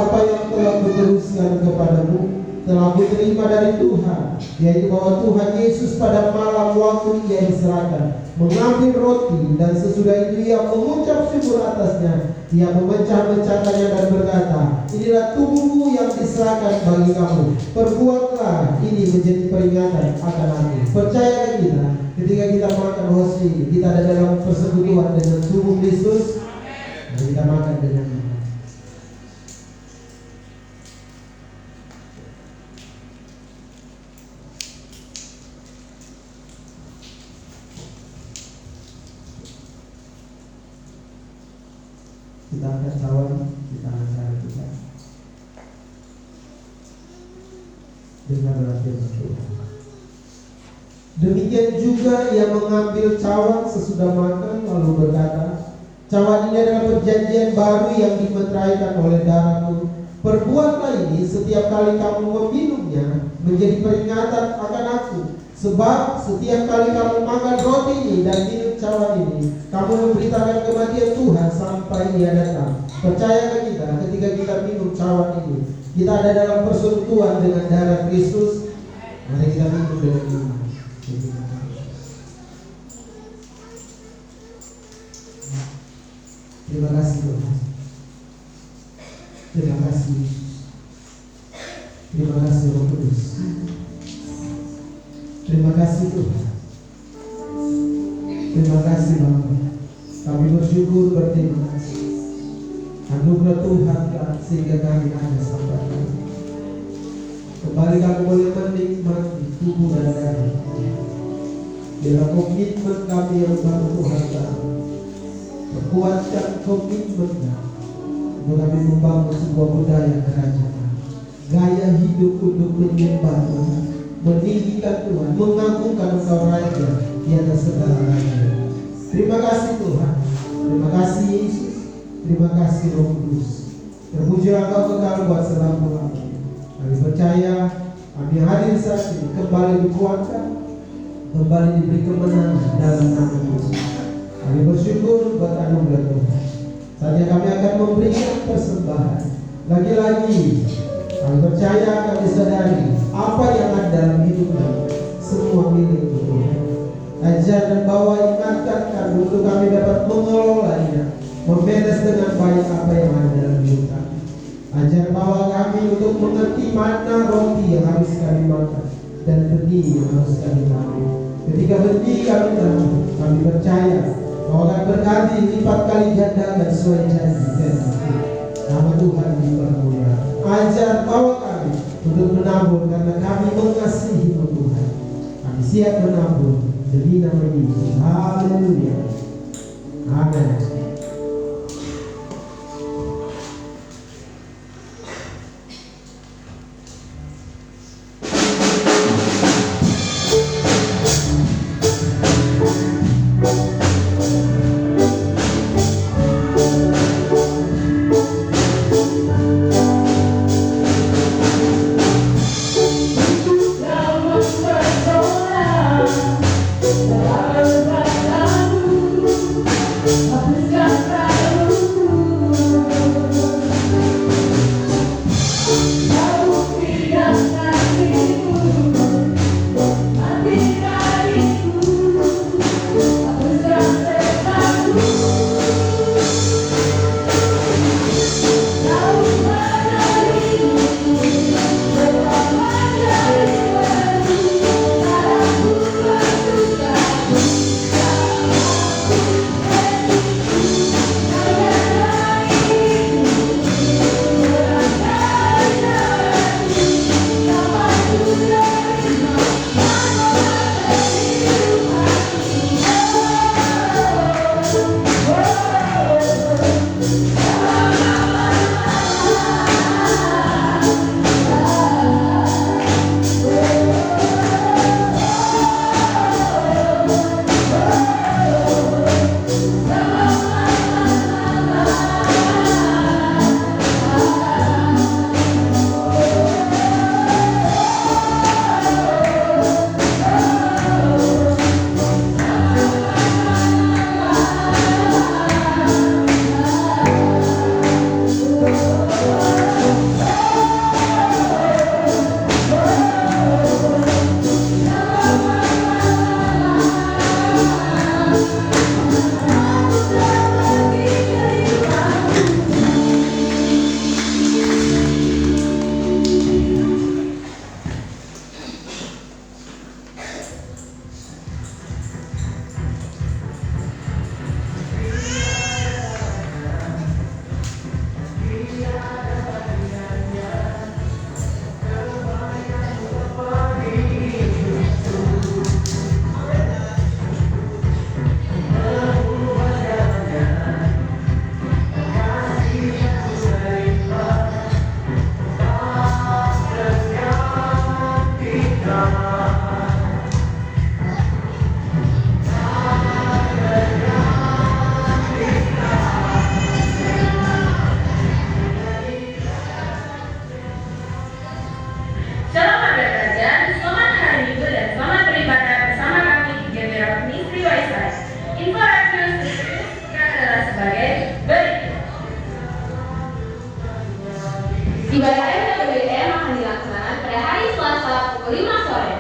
apa yang telah kuteruskan kepadamu telah kuterima dari Tuhan, yaitu bahwa Tuhan Yesus pada malam waktu Ia diserahkan mengambil roti, dan sesudah itu Ia mengucap syukur atasnya. Ia memecah-mecahkannya dan berkata, inilah tubuhku yang diserahkan bagi kamu. Perbuatlah ini menjadi peringatan akan aku. Percaya kita, ketika kita makan roti, kita ada dalam persekutuan dengan tubuh Kristus. Mari kita makan dengan ini. Kita angkat cawan di tangan kanan kita. Dengarlah firman Tuhan. Demikian juga Ia mengambil cawan sesudah makan lalu berkata, cawan ini adalah perjanjian baru yang dimeteraikan oleh darahku. Perbuatlah ini setiap kali kamu meminumnya menjadi peringatan akan aku. Sebab setiap kali kamu makan roti ini dan minum cawan ini, kamu memberitakan kematian Tuhan sampai Ia datang. Percayakah kita ketika kita minum cawan ini, kita ada dalam persekutuan dengan darah Kristus? Mari kita minum dengan iman. Terima kasih Tuhan. Terima kasih. Terima kasih Roh Kudus. Terima kasih Tuhan. Terima kasih Bapa. Kami bersyukur, berterima kasih. Anugerah Tuhan sehingga kami ada sampai ini. Kembali kami boleh menikmati tubuh dan darah. Bila komitmen kami yang baru Tuhan tahu. Perkuatkan komitmen kami. Kami membangun sebuah budaya kerajaan. Gaya hidup untuk menyembah Tuhan, meninggikan Tuhan, mengagungkan Engkau Raja di atas segala raja. Terima kasih Tuhan. Terima kasih Yesus. Terima kasih Roh Kudus. Terpujilah Engkau kekal buat selama-lamanya. Kami percaya kami hadir saat ini kembali dikuatkan, kembali diberi kemenangan dalam nama Yesus. Kami bersyukur buat anugerah Tuhan. Saatnya kami akan memberikan persembahan. Lagi-lagi kami percaya, kami sadari apa yang ada dalam hidup kami semua milik Tuhan. Ajar dan bawa, ingatkan kami untuk kami dapat mengelolanya, memanage dengan baik apa yang ada dalam hidup kami. Ajar bawa kami untuk mengerti mana roti yang harus kami makan dan benih yang harus kami tahu. Ketika benih kami tahu, kami percaya bahwa akan berkati lipat kali ganda dan sesuai janji. Nama Tuhan dipermuliakan. Ajar bawa kami untuk menabur karena kami mengasihi Tuhan. Kami siap menabur demi nama Yesus. Haleluya. Amin. Hapuskan Shalom Harga Kerajaan, selamat hari Minggu dan selamat beribadah bersama kami di GBR Ministry Wiselife. Info radio adalah sebagai berikut. Ibadah MWM akan dilaksanakan pada hari Selasa pukul 5 sore.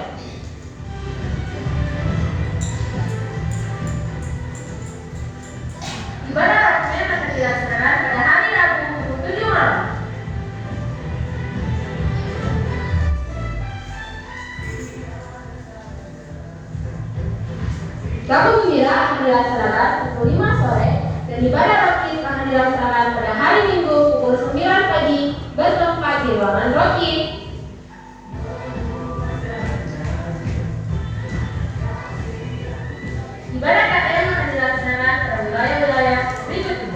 Ibadah Rakmen akan dilaksanakan pada hari Rabu pukul 7 malam. Rabu Gembira akan dilaksanakan pukul 5 sore dan ibadah Rokit akan dilaksanakan pada hari Minggu pukul 9 pagi bertempat di ruangan Rokit. Ibadah KTM akan dilaksanakan pada wilayah-wilayah berikut ini.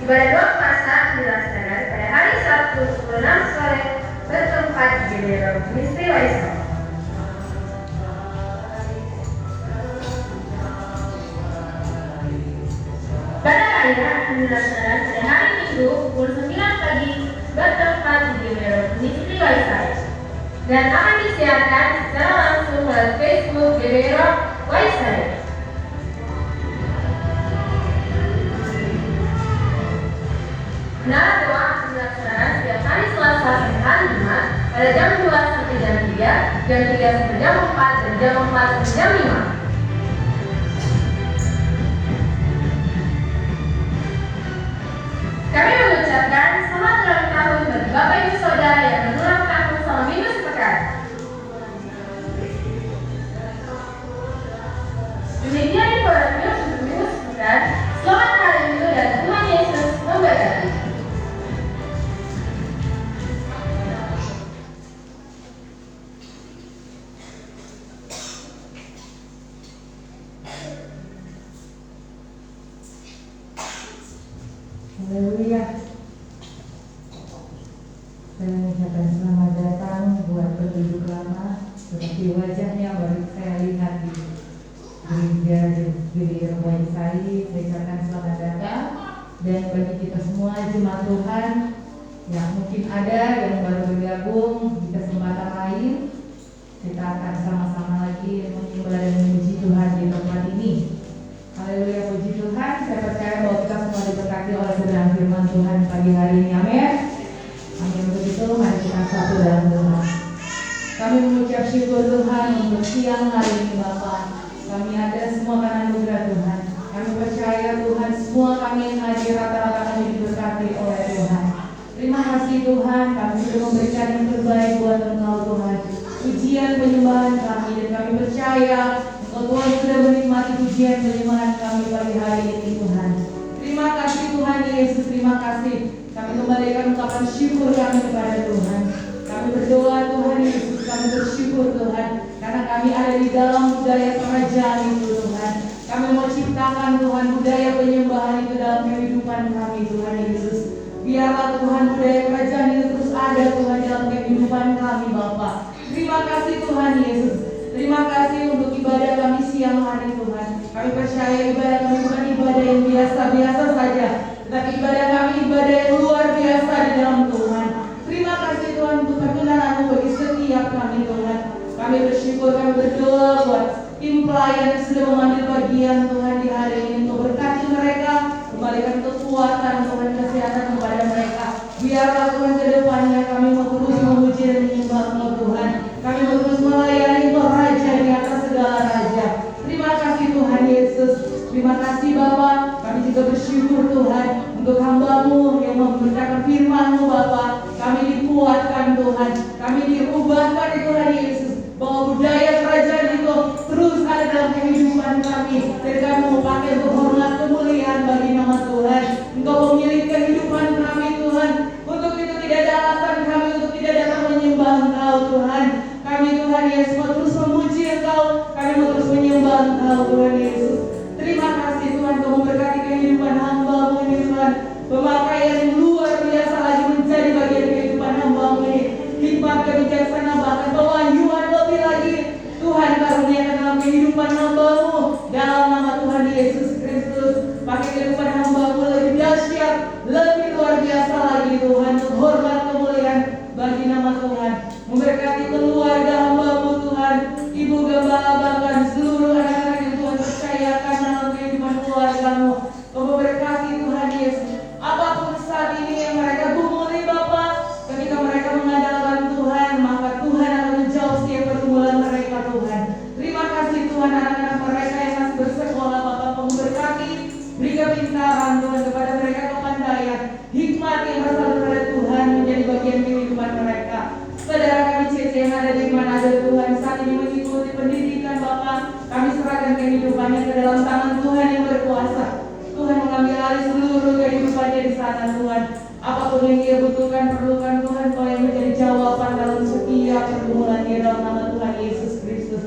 Ibadah doa puasa akan dilaksanakan pada hari Sabtu pukul 6 sore bertempat di GBR Ministry Wiselife. Ibadah raya akan dilaksanakan pada hari Minggu pukul 9 pagi bertempat di GBR Ministry Wiselife dan akan disiarkan secara langsung melalui Facebook GBR Wiselife. Menara doa akan dilaksanakan setiap hari Selasa sampai hari Jumat pada jam 2 sampai jam 3, jam 3 sampai jam 4, dan jam 4 sampai jam 5. Kami mengucapkan selamat ulang tahun bagi Bapak Ibu Saudara yang berulang tahun selama minggu sepekan. Demikian info radio untuk minggu sepekan. Selamat hari Minggu dan Tuhan Yesus memberkati. Haleluya. Saya mengucapkan selamat datang buat penduduk lama seperti wajahnya baru saya lihat di gereja GBR Wiselife. Saya ucapkan selamat datang, dan bagi kita semua jemaat Tuhan yang mungkin ada yang baru bergabung di kesempatan lain, kita akan sama-sama lagi menyembah dan memuji Tuhan di tempat ini. Haleluya, puji Tuhan. Saya percaya bahwa kita semua diberkati oleh kebenaran firman Tuhan pagi hari ini. Amin. Amin. Begitu, mari kita satu dalam doa. Kami mengucap syukur Tuhan untuk siang hari ini Bapa. Kami ada semua karena anugerah Tuhan. Kami percaya Tuhan semua kami yang hadir rata-rata kami diberkati oleh Tuhan. Terima kasih Tuhan, kami sudah memberikan yang terbaik buat Engkau Tuhan. Pujian penyembahan kami, dan kami percaya Tuhan sudah menikmati pujian penyembahan kami pagi hari ini Tuhan. Terima kasih Tuhan Yesus, terima kasih. Kami kembali akan mengucapkan syukur kami kepada Tuhan. Kami berdoa Tuhan Yesus, kami bersyukur Tuhan, karena kami ada di dalam budaya kerajaan itu Tuhan. Kami mau ciptakan Tuhan budaya penyembahan itu dalam kehidupan kami Tuhan Yesus. Biarlah Tuhan budaya kerajaan itu terus ada Tuhan dalam kehidupan kami Bapa. Terima kasih Tuhan Yesus. Terima kasih untuk ibadah kami siang hari Tuhan. Kami percaya ibadah kami bukan ibadah yang biasa-biasa saja, tetapi ibadah kami ibadah yang luar biasa di dalam Tuhan. Terima kasih Tuhan untuk perkenan-Mu bagi setiap kami Tuhan. Kami bersyukur, kami berdoa buat tim pelayan yang sudah mengambil bagian Tuhan di hari ini, untuk berkati mereka, kembalikan kekuatan Tuhan, kesehatan kepada mereka. Biarlah Tuhan ke depannya kami mau terus memuji dan menyembah-Mu Tuhan. Kami mau terus melayani Raja di atas segala raja. Terima kasih Tuhan Yesus. Terima kasih Bapa. Kami juga bersyukur Tuhan untuk hamba-Mu yang memberitakan firman-Mu Bapa. Kami dikuatkan Tuhan, kami diubahkan Tuhan Yesus, bahwa budaya kerajaan itu terus ada dalam kehidupan kami. Dan kami mau pakai untuk hormat kemuliaan bagi nama Tuhan. Engkau memiliki kehidupan kami Tuhan. Untuk itu tidak ada alasan kami untuk tidak datang menyembah Engkau Tuhan. Kami Tuhan Yesus mau terus memuji Engkau, kami mau terus menyembah Engkau Tuhan Yesus. Terima kasih Tuhan, Kau memberkati kehidupan hamba-Mu ini Tuhan. Pemakaian yang luar biasa lagi menjadi bagian kehidupan hamba-Mu ini. Hikmat kebijaksanaan bahkan pewahyuan lebih lagi Tuhan karuniakan dalam kehidupan hamba-Mu. Dalam nama Tuhan Yesus Kristus, pakai kehidupan hamba-Mu lebih dahsyat, lebih luar biasa lagi Tuhan. Untuk hormat kemuliaan bagi nama Tuhan. Memberkati keluarga hamba-Mu Tuhan, Ibu Gembala bahkan seluruh anak-anak yang Tuhan percayakan dalam kehidupan keluarga-Mu. Kau memberkati Tuhan Yesus. Apapun saat ini yang mereka gumuli Bapa, ketika mereka mengandalkan Tuhan, maka Tuhan akan menjawab setiap pergumulan mereka Tuhan. Terima kasih Tuhan, anak-anak mereka yang masih bersekolah Bapa, Kau memberkati, beri kepintaran Tuhan kepada mereka, kepandaian, hikmat yang berasal dari Tuhan menjadi bagian kehidupan mereka. Saudara kami CC yang ada di mana ada Tuhan saat ini mengikuti pendidikan Bapa, kami serahkan kehidupannya ke dalam tangan Tuhan yang berkuasa. Tuhan mengambil alih seluruh kehidupannya di sana Tuhan. Apapun yang dia butuhkan, perlukan Tuhan, Kau yang menjadi jawaban dalam setiap pergumulan dia dalam nama Tuhan Yesus Kristus.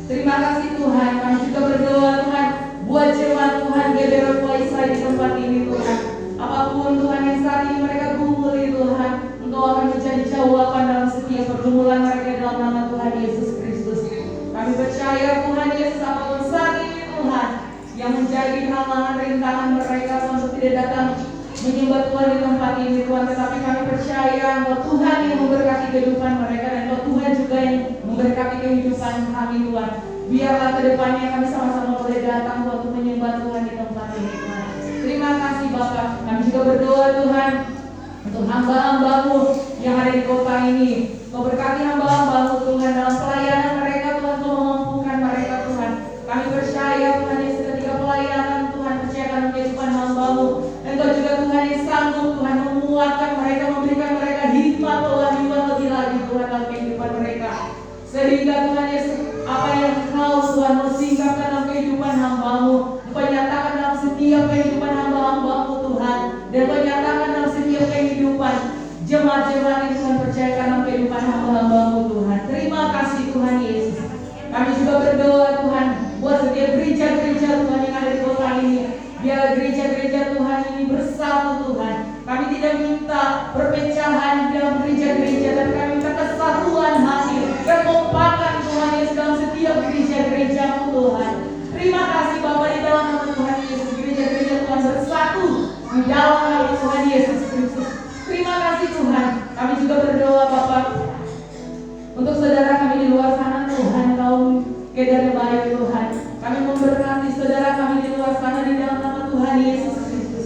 Terima kasih Tuhan, kami juga berdoa Tuhan buat jemaat Tuhan GBR Waisai di tempat ini Tuhan. Apapun Tuhan yang saat ini mereka gumuli Tuhan, Engkau akan menjadi jawaban dalam setiap pergumulan mereka dalam nama Tuhan Yesus Kristus. Kami percaya Tuhan Yesus, apapun saat ini Tuhan yang menjadi halangan rintangan mereka untuk tidak datang menyembah Tuhan di tempat ini Tuhan, tetapi kami percaya bahwa Tuhan yang memberkati kehidupan mereka dan bahwa Tuhan juga yang memberkati kehidupan kami Tuhan. Biarlah ke depannya kami sama-sama boleh datang untuk menyembah Tuhan di tempat ini Tuhan. Terima kasih Bapak. Kami juga berdoa Tuhan untuk hamba-hamba-Mu yang ada di kota ini. Kau berkati hamba-hamba-Mu Tuhan dalam pelayanan mereka Tuhan, Kau memampukan mereka Tuhan. Kami percaya Tuhan Yesus ketika pelayanan Tuhan percayakan kehidupan hamba-Mu. Engkau juga Tuhan yang sanggup Tuhan menguatkan mereka, memberikan mereka hikmat pewahyuan lebih lagi Tuhan dalam kehidupan mereka. Sehingga Tuhan Yesus, apa yang Kau Tuhan mau singkapkan dalam kehidupan hamba-Mu, Engkau nyatakan dalam setiap kehidupan hamba-hamba-Mu Tuhan, dan Engkau nyatakan dalam setiap kehidupan jemaat-jemaat yang Tuhan percayakan dalam kehidupan hamba-hamba-Mu Tuhan. Terima kasih Tuhan Yesus. Kami juga berdoa Tuhan buat setiap gereja-gereja Tuhan yang ada di kota ini. Biar gereja-gereja Tuhan ini bersatu Tuhan. Kami tidak minta perpecahan dalam gereja-gereja, tapi kami minta kesatuan hati, kekompakan Tuhan Yesus dalam setiap gereja-gereja-Mu Tuhan. Terima kasih Bapa, di dalam nama Tuhan Yesus, gereja-gereja Tuhan bersatu di dalam nama Tuhan Yesus Kristus. Terima kasih Tuhan. Kami juga berdoa Bapa untuk saudara kami di luar sana Tuhan, kaum kedar baik Tuhan. Kami memberkati saudara kami di luar sana di dalam nama Tuhan Yesus Kristus.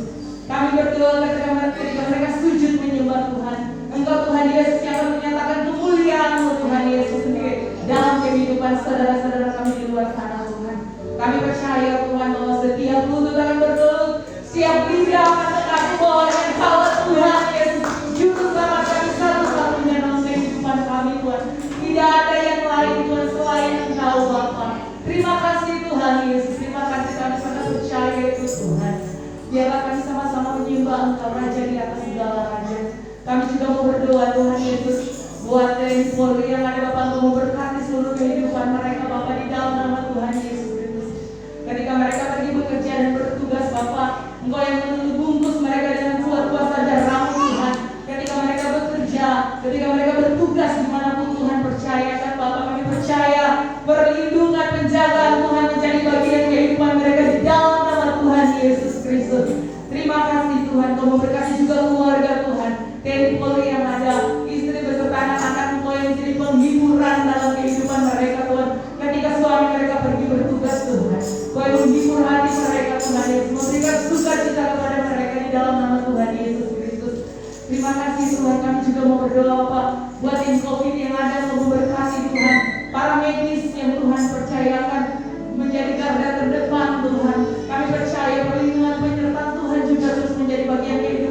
Kami berdoa ketika mereka sujud menyembah Tuhan, Engkau Tuhan Yesus yang akan menyatakan kemuliaan-Mu Tuhan Yesus sendiri dalam kehidupan saudara-saudara kami di luar sana Tuhan. Kami percaya Tuhan bahwa setiap lutut akan bergelut, setiap lidah akan mengaku bahwa Engkau Tuhan Yesus juru selamat kami satu-satunya dalam kehidupan kami Tuhan. Tidak ada yang lain Tuhan selain Engkau Bapa. Terima kasih Tuhan Yesus, terima kasih kami sangat percaya itu Tuhan. Biarlah kami sama-sama menyembah Engkau Raja di atas segala raja. Kami juga mau berdoa Tuhan Yesus buat TNI Polri yang ada Bapak, Engkau memberkati seluruh kehidupan mereka Bapak di dalam nama Tuhan Yesus Kristus. Ketika mereka pergi bekerja dan bertugas Bapak, Engkau yang membungkus mereka dengan kuat-kuat darah-Mu Tuhan. Ketika mereka bekerja, ketika mereka bertugas dimanapun Tuhan percayakan Bapak, kami percaya perlindungan penjagaan Tuhan menjadi bagian kehidupan mereka di dalam nama Tuhan Yesus Kristus. Terima kasih Tuhan, Kau memberkati juga keluarga Tuhan, TNI Polri yang ada, istri beserta anak-anak Engkau yang menjadi penghiburan dalam kehidupan mereka Tuhan. Ketika suami mereka pergi bertugas Tuhan, Kau yang menghibur hati mereka Tuhan Yesus, memberikan sukacita kepada mereka di dalam nama Tuhan Yesus Kristus. Terima kasih Tuhan, kami juga mau berdoa Pak buat tim COVID yang ada, Kau memberkati Tuhan, para medis yang Tuhan percayakan menjadi garda terdepan Tuhan. Kami percaya perlindungan penyertaan Tuhan juga terus menjadi bagian kehidupan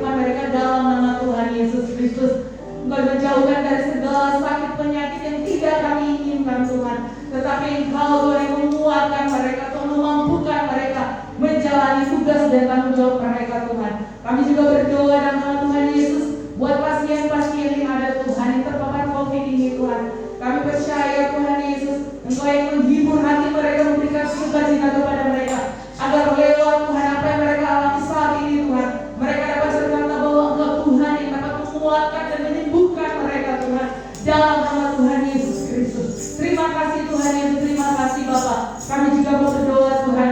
Kami juga berdoa dalam nama Tuhan Yesus buat pasien-pasien yang ada Tuhan yang terpapar COVID ini Tuhan. Kami percaya Tuhan Yesus Engkau yang menghibur hati mereka, memberikan sukacita kepada mereka, agar lewat Tuhan apa yang mereka alami saat ini Tuhan, mereka dapat berkata bahwa Engkau Tuhan yang dapat menguatkan dan menyembuhkan mereka Tuhan, dalam nama Tuhan Yesus Kristus. Terima kasih Tuhan Yesus, terima kasih Bapa. Kami juga mau berdoa Tuhan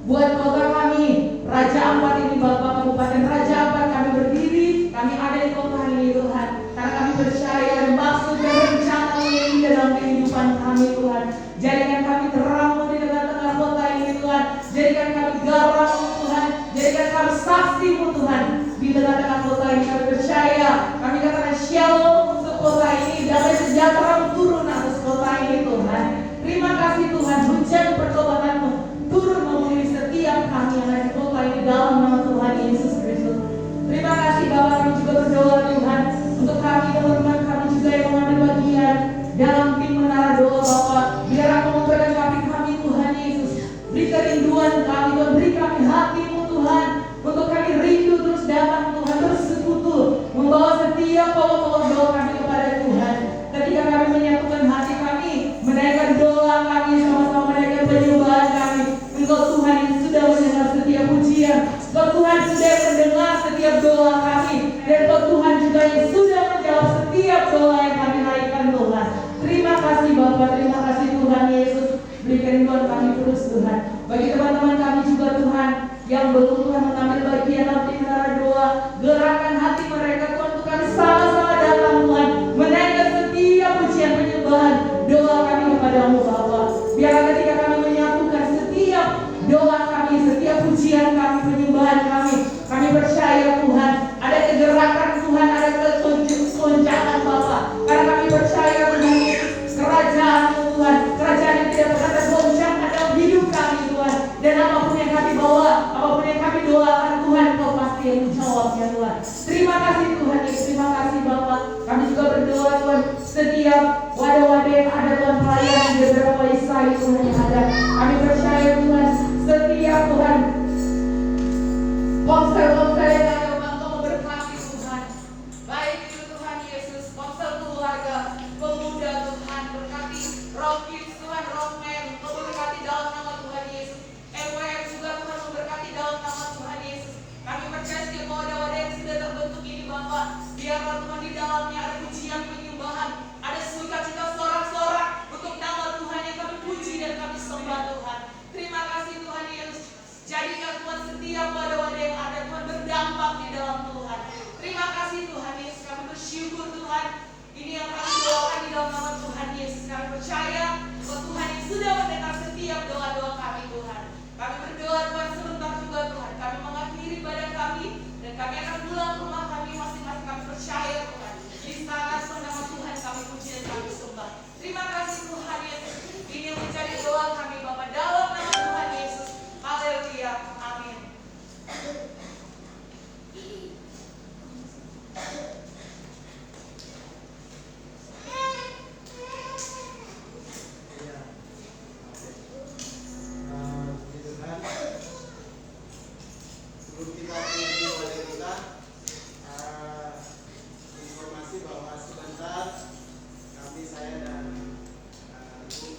buat kota kami, Raja Ampat ini Bapak, Kabupaten Raja Ampat kami berdiri, kami ada di kota ini Tuhan, karena kami percaya dan maksud dan rencana yang indah dalam kehidupan kami Tuhan. Jadikan kami terang di tengah-tengah kota ini Tuhan, jadikan kami garam Tuhan, jadikan kami saksi-Mu Tuhan di tengah-tengah kota ini. Kami percaya, kami katakan shalom untuk kota ini, damai sejahtera turun atas kota ini Tuhan. Terima kasih Tuhan, hujan pertobatan-Mu turun memenuhi setiap kami yang ada di kota ini dalam nama Tuhan Yesus Kristus. Terima kasih Bapak, kami juga berdoa Tuhan untuk kami, teman-teman kami juga yang mengambil bagian dalam tim menara doa Bapak. Biar Engkau memberkati kami Tuhan Yesus. Beri kerinduan kami Tuhan, beri kami hati-Mu Tuhan, untuk kami rindu terus datang Tuhan, bersekutu, membawa setiap pokok-pokok doa kami kepada Tuhan. Ketika kami menyatukan hati kami, menaikkan doa kami, sama-sama menaikkan penyembahan kami, Engkau Tuhan yang sudah mendengar setiap pujian, Engkau Tuhan sudah mendengar setiap doa kami, dan Engkau Tuhan juga yang sudah menjawab setiap doa yang kami naikkan Tuhan. Terima kasih Bapa, terima kasih Tuhan Yesus. Beri kerinduan kami terus Tuhan. Bagi teman-teman kami juga Tuhan yang belum Tuhan mengambil bagian dalam tim menara doa, gerakan hati mereka Tuhan, untuk kami sama-sama datang Tuhan, menaikkan setiap pujian penyembahan doa kami kepada-Mu Bapa. Biar ketika kami menyatukan setiap doa kami, setiap pujian kami, penyembahan kami percaya Tuhan, ada kegerakan Tuhan, ada kegoncangan Bapa. Karena kami percaya Tuhan Yesus, kerajaan-Mu Tuhan, kerajaan yang tidak pernah tergoncang dalam hidup kami Tuhan. Dan apapun yang kami bawa, apapun yang kami doakan Tuhan, Kau pasti yang menjawabnya Tuhan. Terima kasih Tuhan Yesus, terima kasih Bapa. Kami juga berdoa Tuhan, setiap wadah-wadah yang ada Tuhan, pelayan di beberapa Israel Tuhan yang ada, kami percaya Tuhan, setiap Tuhan ponsel-ponsel yang ada Engkau memberkati Tuhan, baik itu Tuhan Yesus, ponsel keluarga, pemuda Tuhan, berkati Rocky Tuhan, Rockman, Engkau berkati dalam nama Tuhan Yesus. MWM juga Tuhan memberkati dalam nama Tuhan Yesus. Kami percaya setiap wadah-wadah yang sudah terbentuk ini Bapak, biarlah Tuhan di dalamnya ada pujian penyembahan, ada sukacita sorak-sorak untuk nama Tuhan yang kami puji dan kami sembah Tuhan. Terima kasih Tuhan Yesus. Jadikan Tuhan setiap wadah-wadah yang ada Tuhan berdampak di dalam Tuhan. Terima kasih Tuhan Yesus. Kami bersyukur Tuhan. Ini yang kami doakan di dalam nama Tuhan Yesus. Kami percaya bahwa Tuhan yang sudah mendengar setiap doa-doa kami Tuhan. Kami berdoa Tuhan sebentar juga Tuhan. Kami mengakhiri ibadah kami dan kami akan pulang ke rumah kami masing-masing. Kami percaya Tuhan. Di sana Tuhan nama Tuhan kami puji dan kami sembah. Terima kasih Tuhan Yesus. Ini yang menjadi doa kami Bapa dalam nama Tuhan Yesus. Haleluya. Amin. Sebelum kita menuju pada kita, informasi bahwa sebentar kami, saya dan Ibu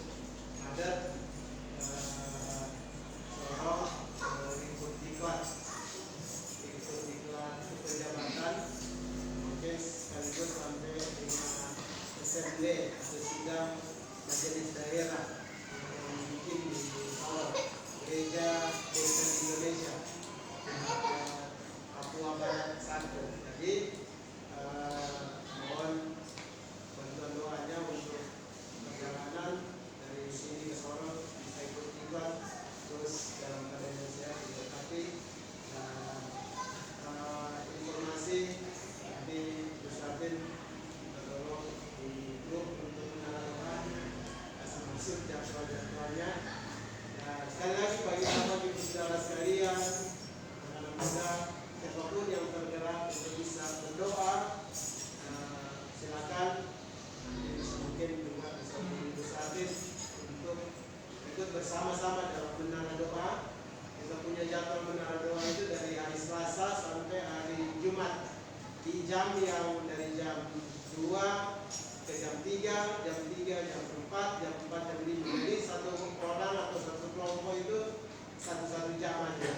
Madet Sorong ikut iklan pejabat mungkin sekaligus sampai dengan assembly atau sidang majelis daerah yang mungkin di Solo, Gereja Kristen Indonesia Papua Barat 1. Jadi mohon bantuan doanya untuk perjalanan dari sini ke Solo bisa ikut iklan terus dalam keadaan sehat diberkati. Informasi nanti Gustatin tolong di grup untuk menarakan kasih maksud jadwal-jadwalnya. Sekali lagi bagi sahabat ibu saudara sekalian, anak muda siapapun yang tergerak untuk bisa berdoa, silakan. Nanti mungkin juga bisa Gustatin untuk ikut bersama-sama dalam menara doa. Kita punya jadwal menara doa itu dari hari Selasa di jam yang dari jam 2 ke jam 3, jam 3, jam 4, jam 4, jam 5. Jadi satu orang atau satu kelompok itu satu jam aja.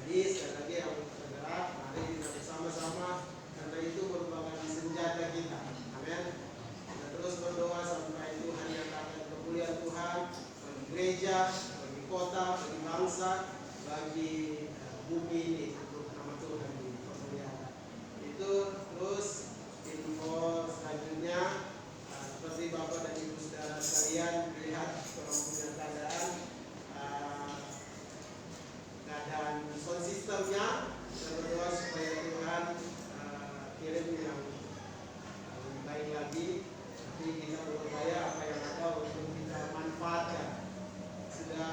Jadi sekali lagi yang saudara, mari kita bersama-sama karena itu merupakan senjata kita. Amin. Kita terus berdoa sampai Tuhan yang akan kemuliaan Tuhan bagi gereja, bagi kota, bagi bangsa, bagi bumi ini untuk nama Tuhan dipermuliakan. Itu terus info selanjutnya seperti Bapak dan Ibu saudara sekalian lihat punya keadaan sound sistemnya. Kita berdoa supaya Tuhan kirim yang lebih baik lagi. Tapi kita berupaya apa yang ada untuk kita manfaatkan. Sudah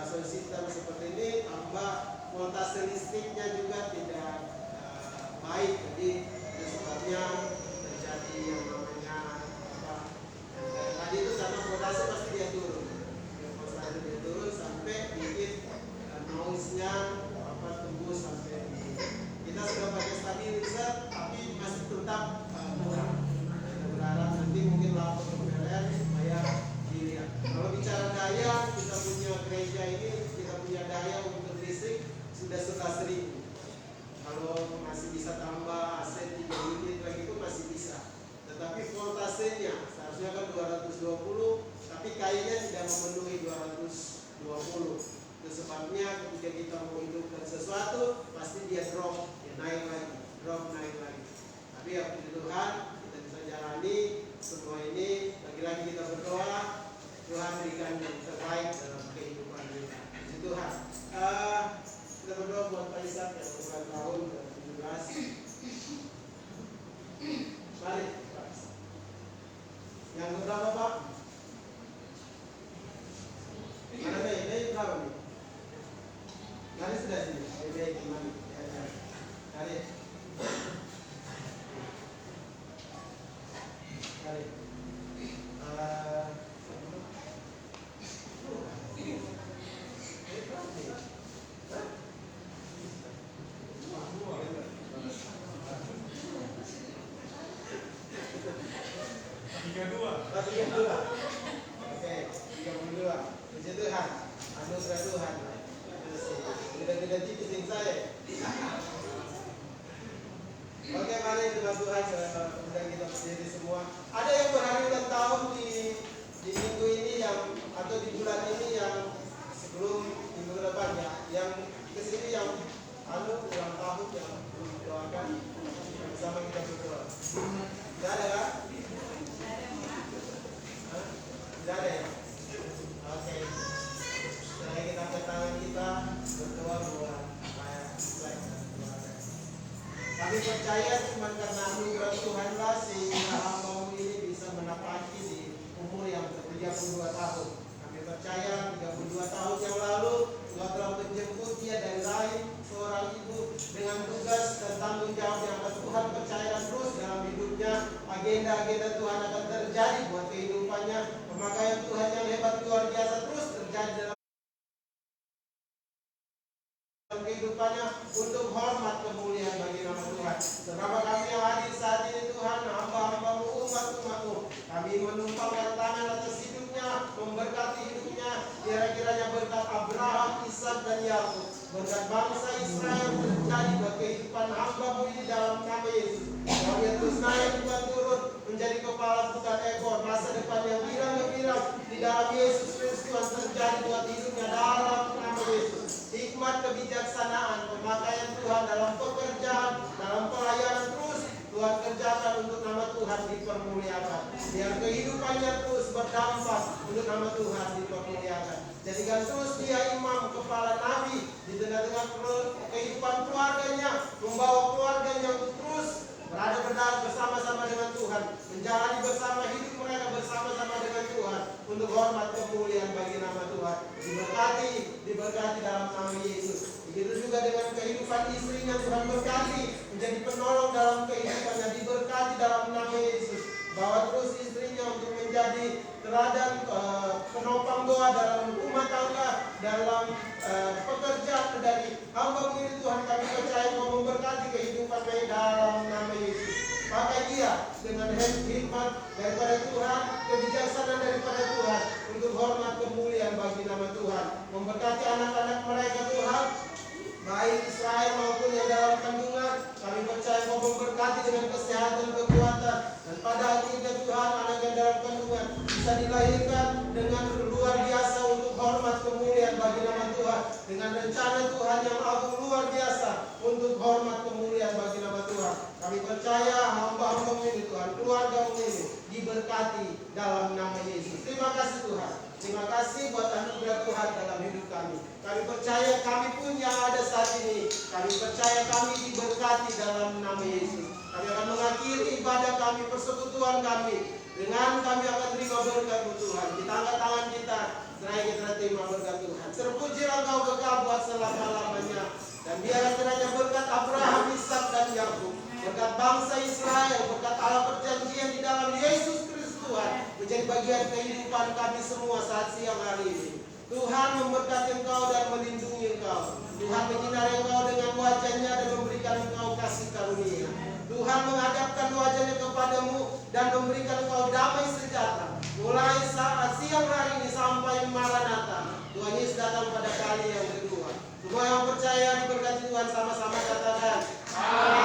sound system seperti ini, tambah voltase listriknya juga tidak baik. Jadi itu sebabnya terjadi yang namanya apa? Tadi itu karena voltase pasti dia turun. Voltase dia turun sampai bikin noise-nya apa tembus sampai di. Kita sudah pakai stabilizer tapi masih tetap kurang. Kita berharap nanti mungkin lapor ke PLN supaya dilihat. Kalau bicara daya, kita punya gereja ini, kita punya daya untuk listrik sudah 11.000. Kalau masih bisa tambah AC 3 unit lagi itu masih bisa. Tetapi voltasenya seharusnya kan 220, tapi kayaknya tidak memenuhi 220. Itu sebabnya ketika kita mau hidupkan sesuatu, pasti dia drop, dia naik lagi, drop, naik lagi. Tapi ya puji Tuhan, kita bisa jalani semua ini. Lagi-lagi kita berdoa, Tuhan berikan yang terbaik dalam kehidupan kita. Puji Tuhan. Kita berdoa buat Pak Ishak yang ulang tahun ke-17. Mari, Pak. Yang berapa, Pak? Mana Bay? Bay berapa nih? Mari sudah sini. Bay gimana? Mari. Mari. Oke, 32. Puji Tuhan, anugerah Tuhan. Tidak tipisin saya. Oke, mari dengan Tuhan sudah kita berdiri semua. Ada yang berhari ulang tahun di minggu ini yang atau di bulan ini yang sebelum minggu depan ya, yang kesini yang ulang tahun yang belum doakan bersama kita berdoa. Tidak ada kan? Tidak ada ya? Oke. Setelah kita angkat tangan kita berdoa buat kami percaya cuma karena anugerah Tuhanlah sehingga hamba ini bisa menapaki di umur yang 32 tahun. Kami percaya 32 tahun yang lalu Tuhan telah menjemput dia dari lain seorang ibu dengan tugas dan tanggung jawab yang Tuhan percayakan terus dalam hidupnya. Agenda-agenda Tuhan akan terjadi buat kehidupannya. Pemakaian Tuhan yang hebat luar biasa terus terjadi dalam kehidupannya untuk hormat kemuliaan bagi nama Tuhan. Beberapa kami yang hadir saat ini Tuhan, hamba-hambamu, umat-umatmu, kami menumpangkan tangan atas hidupnya, memberkati hidupnya, kira-kiranya berkat Abraham, Ishak dan Yakub, berkat bangsa Israel terjadi buat kehidupan hamba-mu ini dalam nama Yesus. Bahwa dia terus naik bukan turun menjadi kepala bukan ekor, masa depan yang girang-girang di dalam Yesus Kristus terjadi buat hidupnya dalam nama Yesus. Hikmat kebijaksanaan, pemakaian Tuhan dalam pekerjaan, dalam pelayanan terus Tuhan kerjakan untuk nama Tuhan dipermuliakan. Biar kehidupannya terus berdampak untuk nama Tuhan dipermuliakan. Jadikan terus dia imam, kepala nabi di tengah-tengah kehidupan keluarganya, membawa keluarganya untuk terus berada bersama-sama dengan Tuhan, menjalani bersama hidup mereka bersama-sama dengan Tuhan untuk hormat kemuliaan bagi nama Tuhan. Diberkati dalam nama Yesus. Begitu juga dengan kehidupan istrinya, Tuhan berkati menjadi penolong dalam kehidupannya, diberkati dalam nama Yesus. Bawa terus istrinya untuk menjadi teladan penopang doa dalam rumah tangga, dalam pekerjaan dari hamba ini Tuhan kami percaya mau memberkati kehidupannya dalam nama Tuhan, kebijaksanaan daripada Tuhan untuk hormat kemuliaan bagi nama Tuhan. Memberkati anak-anak mereka Tuhan, baik Israel maupun yang dalam kandungan. Kami percaya Kau memberkati dengan kesehatan, kekuatan, dan pada akhirnya Tuhan, anak yang dalam kandungan bisa dilahirkan dengan luar biasa untuk hormat kemuliaan bagi nama Tuhan, dengan rencana Tuhan yang agung luar biasa untuk hormat kemuliaan bagi nama Tuhan. Kami percaya hamba-hamba ini Tuhan, keluarga ini diberkati dalam nama Yesus. Terima kasih Tuhan. Terima kasih buat anugerah Tuhan dalam hidup kami. Kami percaya kami pun yang ada saat ini, kami percaya kami diberkati dalam nama Yesus. Kami akan mengakhiri ibadah kami, persekutuan kami, dengan kami akan terima berkat Tuhan. Kita angkat tangan kita, seraya kita terima berkat Tuhan. Terpujilah Engkau kekal buat selama-lamanya. Dan biarlah kiranya berkat Abraham, Ishak dan Yakub, berkat bangsa Israel, berkat Allah perjanjian di dalam Yesus Kristus Tuhan menjadi bagian kehidupan kami semua saat siang hari ini. Tuhan memberkati Engkau dan melindungi Engkau. Tuhan menyinari Engkau dengan wajah-Nya dan memberikan Engkau kasih karunia. Tuhan menghadapkan wajah-Nya kepadamu dan memberikan Engkau damai sejahtera. Mulai saat siang hari ini sampai Maranatha, Tuhan Yesus datang pada kali yang kedua. Semua yang percaya diberkati Tuhan sama-sama katakan. Amin.